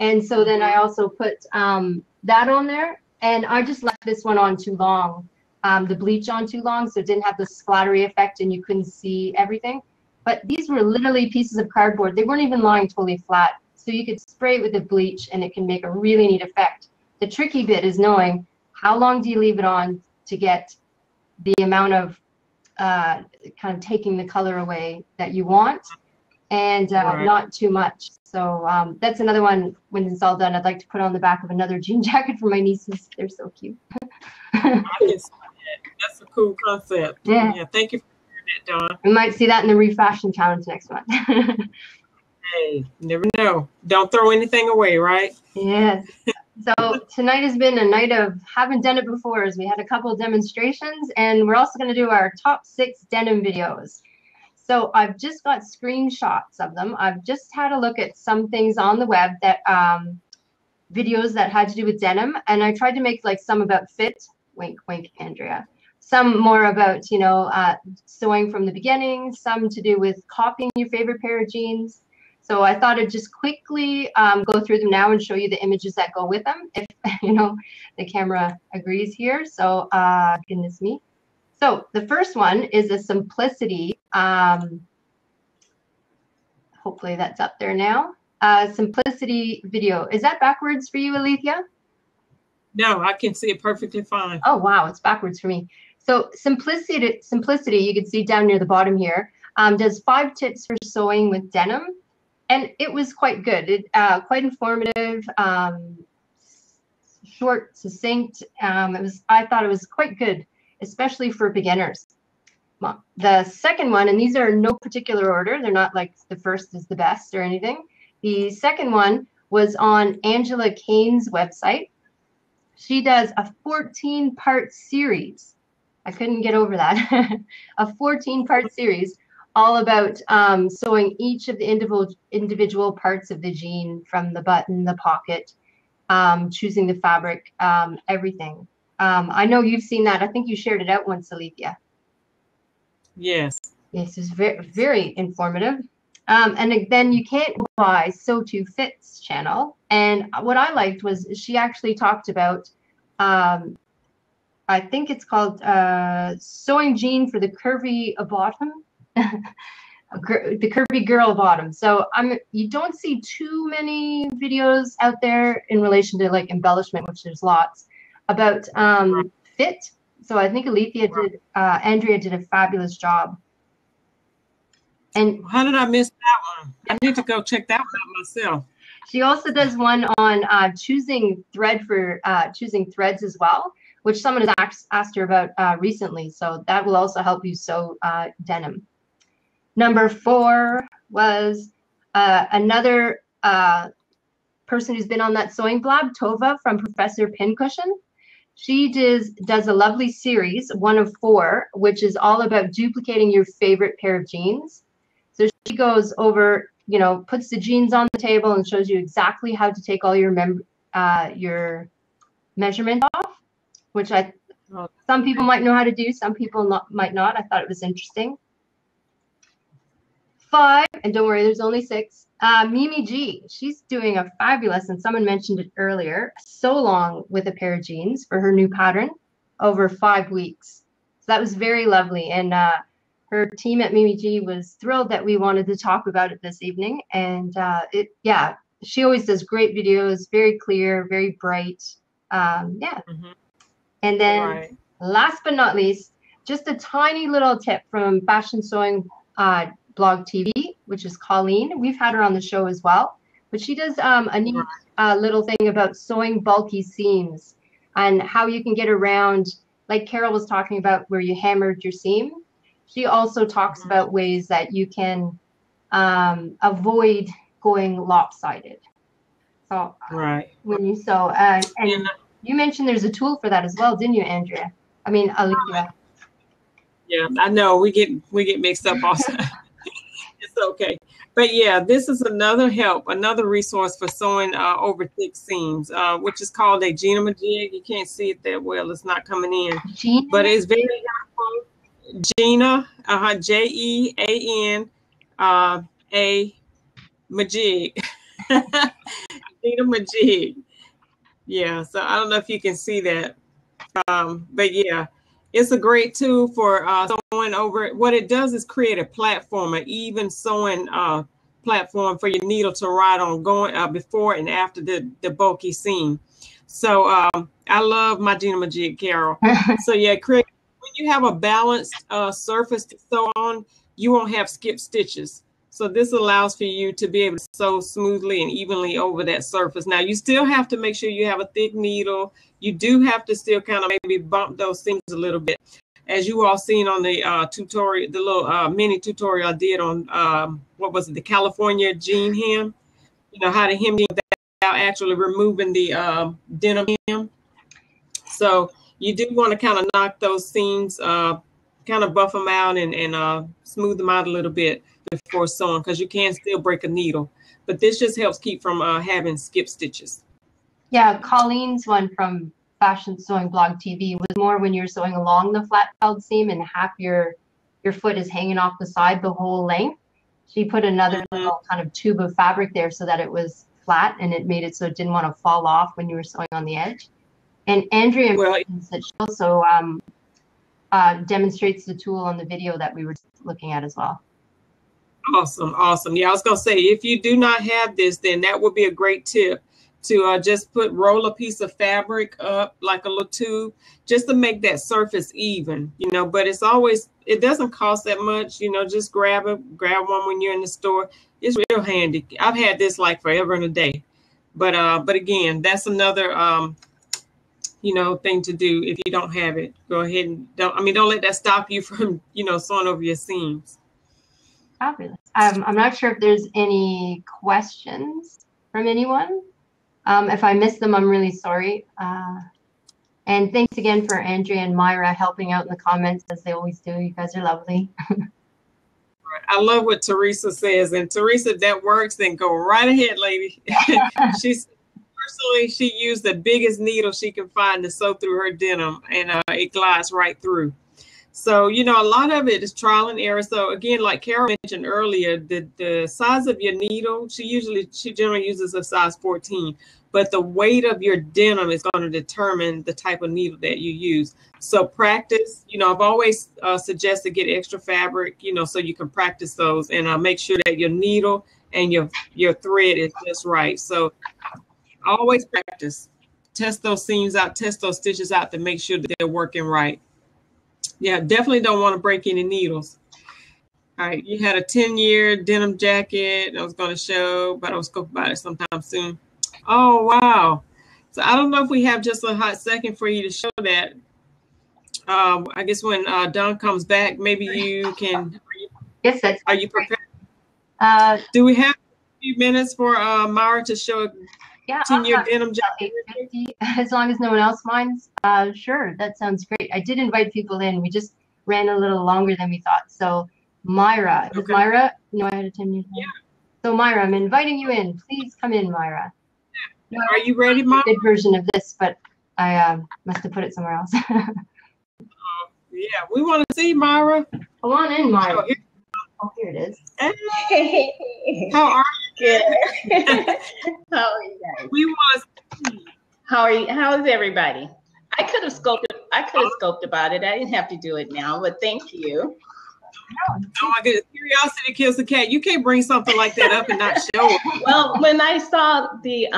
S2: and so then I also put that on there, and I just left this one on too long, the bleach on too long, so it didn't have the splattery effect and you couldn't see everything. But these were literally pieces of cardboard. They weren't even lying totally flat. So you could spray it with the bleach and it can make a really neat effect. The tricky bit is knowing how long do you leave it on to get the amount of kind of taking the color away that you want, and not too much. So that's another one, when it's all done, I'd like to put on the back of another jean jacket for my nieces. They're so cute.
S1: That's a cool concept. Yeah, thank you. Dawn.
S2: We might see that in the refashion challenge next month.
S1: Hey, never know. Don't throw anything away, right?
S2: Yes. So tonight has been a night of haven't done it before, as we had a couple of demonstrations, and we're also going to do our top 6 denim videos. So I've just got screenshots of them. I've just had a look at some things on the web that videos that had to do with denim, and I tried to make like some about fit. Wink, wink, Andrea. Some more about, you know, sewing from the beginning, some to do with copying your favorite pair of jeans. So I thought I'd just quickly go through them now and show you the images that go with them, if, you know, the camera agrees here. So goodness me. So the first one is a simplicity. Hopefully that's up there now. Simplicity video. Is that backwards for you, Alethia?
S1: No, I can see it perfectly fine.
S2: Oh, wow. It's backwards for me. So simplicity, you can see down near the bottom here, does 5 tips for sewing with denim. And it was quite good. Quite informative, short, succinct. I thought it was quite good, especially for beginners. The second one, and these are in no particular order. They're not like the first is the best or anything. The second one was on Angela Kane's website. She does a 14-part series. I couldn't get over that. A 14-part series all about sewing each of the individual parts of the jean, from the button, the pocket, choosing the fabric, everything. I know you've seen that. I think you shared it out once, Alethia.
S1: Yes.
S2: Yes, it's very, very informative. And then you can't go by Sew to Fit's channel. And what I liked was she actually talked about, I think it's called Sewing Jean for the Curvy Bottom. The curvy girl bottom. So you don't see too many videos out there in relation to like embellishment, which there's lots, about fit. So I think Andrea did a fabulous job. And
S1: how did I miss that one? I need to go check that one out myself.
S2: She also does one on choosing threads as well, which someone has asked her about recently. So that will also help you sew denim. Number 4 was another person who's been on That Sewing Blab, Tova from Professor Pincushion. She does a lovely series, 1 of 4, which is all about duplicating your favorite pair of jeans. So she goes over, you know, puts the jeans on the table and shows you exactly how to take all your measurement off, which some people might know how to do, some people might not. I thought it was interesting. 5, and don't worry, there's only 6. Mimi G, she's doing a fabulous, and someone mentioned it earlier, sew along with a pair of jeans for her new pattern over 5 weeks. So that was very lovely. And her team at Mimi G was thrilled that we wanted to talk about it this evening. And yeah, she always does great videos, very clear, very bright. Yeah. And then last but not least, just a tiny little tip from Fashion Sewing Blog TV, which is Colleen. We've had her on the show as well, but she does a neat little thing about sewing bulky seams and how you can get around, like Carol was talking about, where you hammered your seam. She also talks about ways that you can avoid going lopsided. So when you sew, and you mentioned there's a tool for that as well, didn't you, Andrea? I mean, Alethia.
S1: Yeah, I know we get mixed up also. It's okay. But yeah, this is another resource for sewing over thick seams, which is called a Denim jig. You can't see it that well; it's not coming in, but it's very helpful. Gina, Jean, a majig. Gina majig. Yeah, so I don't know if you can see that, but yeah, it's a great tool for sewing over. What it does is create a platform, an even sewing platform for your needle to ride on going before and after the bulky seam. So I love my Denim jig, Carol. So yeah, when you have a balanced surface to sew on, you won't have skip stitches. So this allows for you to be able to sew smoothly and evenly over that surface. Now you still have to make sure you have a thick needle. You do have to still kind of maybe bump those seams a little bit. As you all seen on the tutorial, the little mini tutorial I did on what was it, the California jean hem, you know, how to hem without actually removing the denim hem. So you do want to kind of knock those seams, kind of buff them out and smooth them out a little bit before sewing, because you can still break a needle. But this just helps keep from having skip stitches. Yeah,
S2: Colleen's one from Fashion Sewing Blog TV was more when you're sewing along the flat felled seam and half your foot is hanging off the side the whole length. She put another little kind of tube of fabric there so that it was flat and it made it so it didn't want to fall off when you were sewing on the edge. And Andrea said she also demonstrates the tool on the video that we were looking at as well.
S1: Awesome, awesome. Yeah, I was gonna say, if you do not have this, then that would be a great tip to just roll a piece of fabric up like a little tube, just to make that surface even, you know. But it doesn't cost that much, you know. Just grab one when you're in the store. It's real handy. I've had this like forever and a day. But again, that's another you know, thing to do. If you don't have it, go ahead and don't let that stop you from, you know, sewing over your seams.
S2: Fabulous. I'm not sure if there's any questions from anyone. If I missed them, I'm really sorry. And thanks again for Andrea and Myra helping out in the comments, as they always do. You guys are lovely.
S1: I love what Teresa says. And Teresa, if that works, then go right ahead, lady. She used the biggest needle she can find to sew through her denim, and it glides right through. So, you know, a lot of it is trial and error. So again, like Carol mentioned earlier, the size of your needle, she generally uses a size 14, but the weight of your denim is going to determine the type of needle that you use. So practice, you know, I've always suggested get extra fabric, you know, so you can practice those, and make sure that your needle and your thread is just right. So always practice, test those seams out, test those stitches out to make sure that they're working right. Yeah, definitely don't want to break any needles. All right, you had a 10-year denim jacket I was going to show, but I was going to buy it sometime soon. Oh, wow. So I don't know if we have just a hot second for you to show that. I guess when Don comes back, maybe you can.
S2: Yes,
S1: are you prepared? Do we have a few minutes for Myra to show a 10-year denim jacket?
S2: As long as no one else minds. Sure, that sounds great. I did invite people in. We just ran a little longer than we thought. So Myra, is Myra? No, I had a 10-year.
S1: Yeah.
S2: So Myra, I'm inviting you in. Please come in, Myra.
S1: No, are you ready, Myra?
S2: Good version of this, but I must have put it somewhere else.
S1: Yeah, we want to see Myra.
S2: Come on in, Myra. Oh, here it is.
S4: Hey.
S1: How are you?
S4: Good. How are you guys?
S1: We want to see.
S4: How are you? How is everybody? I could have
S5: I could have scoped about it. I didn't have to do it now, but thank you.
S1: Oh my goodness, curiosity kills the cat. You can't bring something like that up and not show it.
S5: Well, when I saw the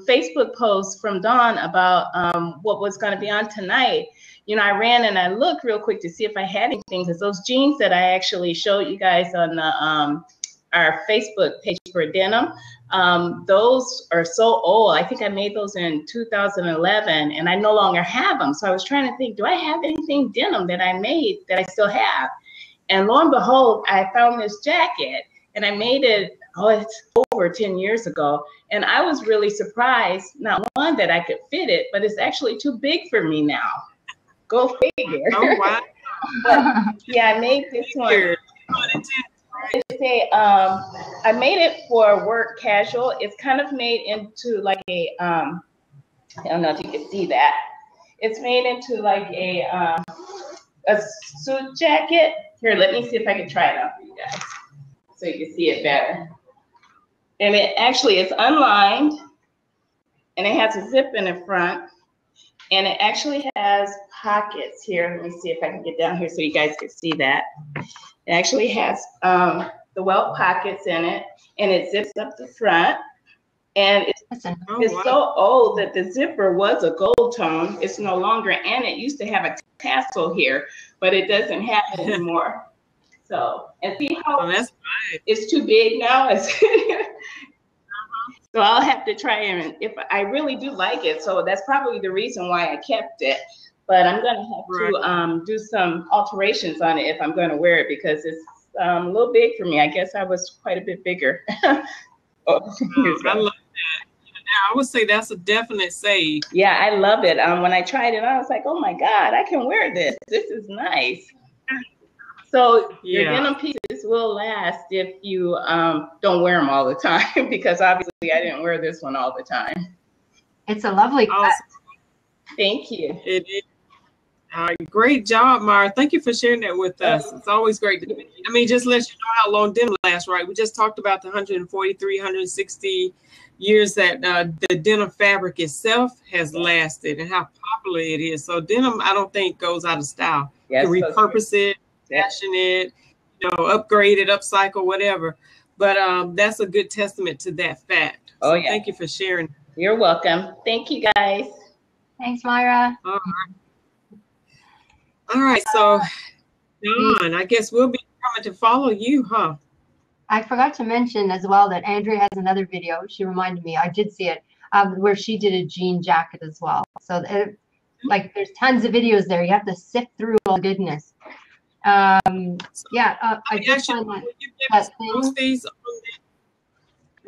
S5: Facebook post from Dawn about what was going to be on tonight, you know, I ran and I looked real quick to see if I had anything, because those jeans that I actually showed you guys on the our Facebook page for Denim, those are so old. I think I made those in 2011 and I no longer have them. So I was trying to think, do I have anything denim that I made that I still have? And lo and behold, I found this jacket and I made it, oh, it's over 10 years ago. And I was really surprised, not one, that I could fit it, but it's actually too big for me now. Go figure.
S1: Oh, wow.
S5: But, yeah, I made this one. I made it for work casual. It's kind of made into like a, I don't know if you can see that. It's made into like a suit jacket. Here, let me see if I can try it on for you guys so you can see it better. And it actually is unlined and it has a zip in the front and it actually has pockets here. Let me see if I can get down here so you guys can see that. It actually has the welt pockets in it and it zips up the front. And it's so old that the zipper was a gold tone. It's no longer, and it used to have a tassel here, but it doesn't have it anymore. So, and see how that's right. It's too big now. So I'll have to try and if I really do like it. So that's probably the reason why I kept it. But I'm gonna have to do some alterations on it if I'm gonna wear it because it's a little big for me. I guess I was quite a bit bigger. I love that. I would say that's a definite save. Yeah, I love it. When I tried it, I was like, oh my God, I can wear this. This is nice. So your denim pieces will last if you don't wear them all the time, because obviously I didn't wear this one all the time.
S2: It's a lovely cut.
S5: Thank you. It is.
S1: Great job, Mara. Thank you for sharing that with us. It's always great to, I mean, just let you know how long denim lasts, right? We just talked about the 143, 160 years that the denim fabric itself has lasted and how popular it is. So denim, I don't think goes out of style. Yes, you can repurpose it, fashion it, you know, upgrade it, upcycle, whatever. But that's a good testament to that fact. So thank you for sharing.
S5: You're welcome. Thank you, guys.
S2: Thanks, Myra.
S1: All right, so Dawn, I guess we'll be coming to follow you, huh?
S2: I forgot to mention as well that Andrea has another video. She reminded me, I did see it, where she did a jean jacket as well. So like there's tons of videos there. You have to sift through all the goodness. I just find that thing.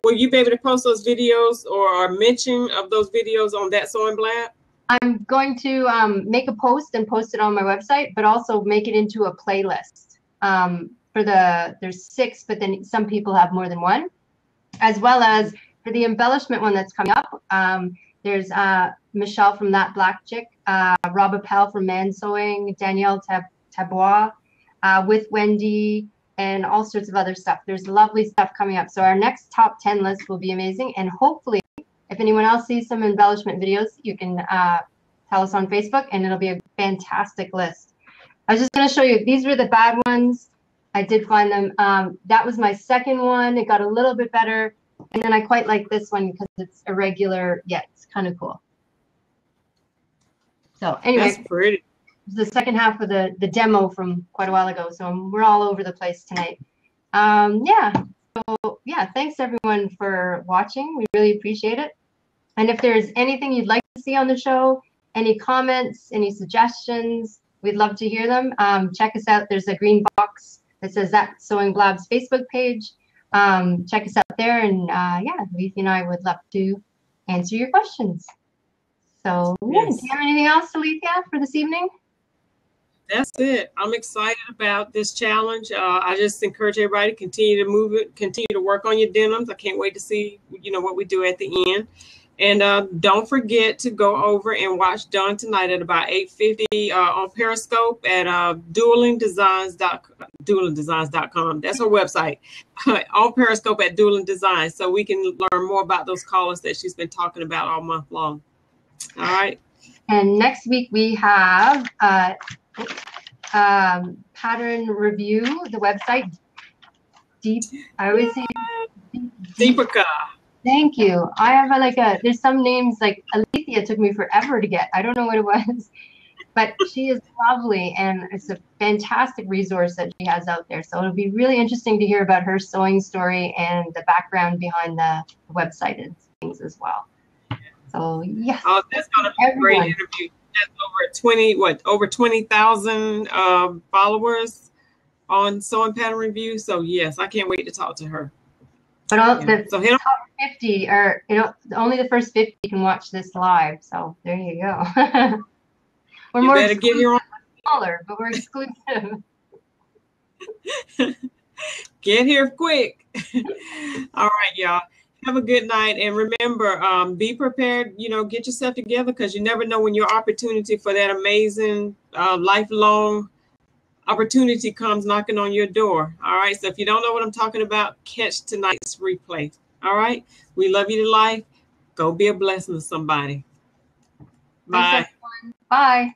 S1: Will you be able to post those videos or mention of those videos on That Sewing Blab?
S2: I'm going to make a post and post it on my website, but also make it into a playlist. There's 6, but then some people have more than one, as well as for the embellishment one that's coming up. There's Michelle from That Black Chick, Rob Appel from Man Sewing, Danielle Tabois, with Wendy, and all sorts of other stuff. There's lovely stuff coming up. So our next top 10 list will be amazing, and hopefully, if anyone else sees some embellishment videos, you can tell us on Facebook, and it'll be a fantastic list. I was just going to show you. These were the bad ones. I did find them. That was my second one. It got a little bit better. And then I quite like this one because it's irregular, yet it's kind of cool. So anyway, that's pretty. It's the second half of the demo from quite a while ago. So we're all over the place tonight. So thanks everyone for watching. We really appreciate it. And if there's anything you'd like to see on the show, any comments, any suggestions, we'd love to hear them. Check us out. There's a green box that says That Sewing Blab's Facebook page. Check us out there. And Alethia and I would love to answer your questions. So do you have anything else, Alethia, for this evening?
S1: That's it. I'm excited about this challenge. I just encourage everybody to continue to move it, continue to work on your denims. I can't wait to see, what we do at the end. And don't forget to go over and watch Dawn tonight at about 8:50 on Periscope at duellingdesigns.com. That's her website. On Periscope at Dueling Designs, so we can learn more about those colors that she's been talking about all month long. All right.
S2: And next week we have pattern review, the website. I always say
S1: Deepica.
S2: Thank you. I have there's some names like Alethia took me forever to get. I don't know what it was, but she is lovely and it's a fantastic resource that she has out there. So it'll be really interesting to hear about her sewing story and the background behind the website and things as well. So yes.
S1: Oh, that's gonna be a great interview. That's over 20,000 followers on Sewing Pattern Review. So yes, I can't wait to talk to her.
S2: But the top 50 are, only the first 50 can watch this live. So there you go. We're more
S1: better get here on
S2: smaller, but we're exclusive.
S1: Get here quick. All right, y'all. Have a good night. And remember, be prepared, get yourself together because you never know when your opportunity for that amazing lifelong opportunity comes knocking on your door. All right. So if you don't know what I'm talking about, catch tonight's replay. All right. We love you to life. Go be a blessing to somebody. Bye.
S2: Thanks, everyone. Bye.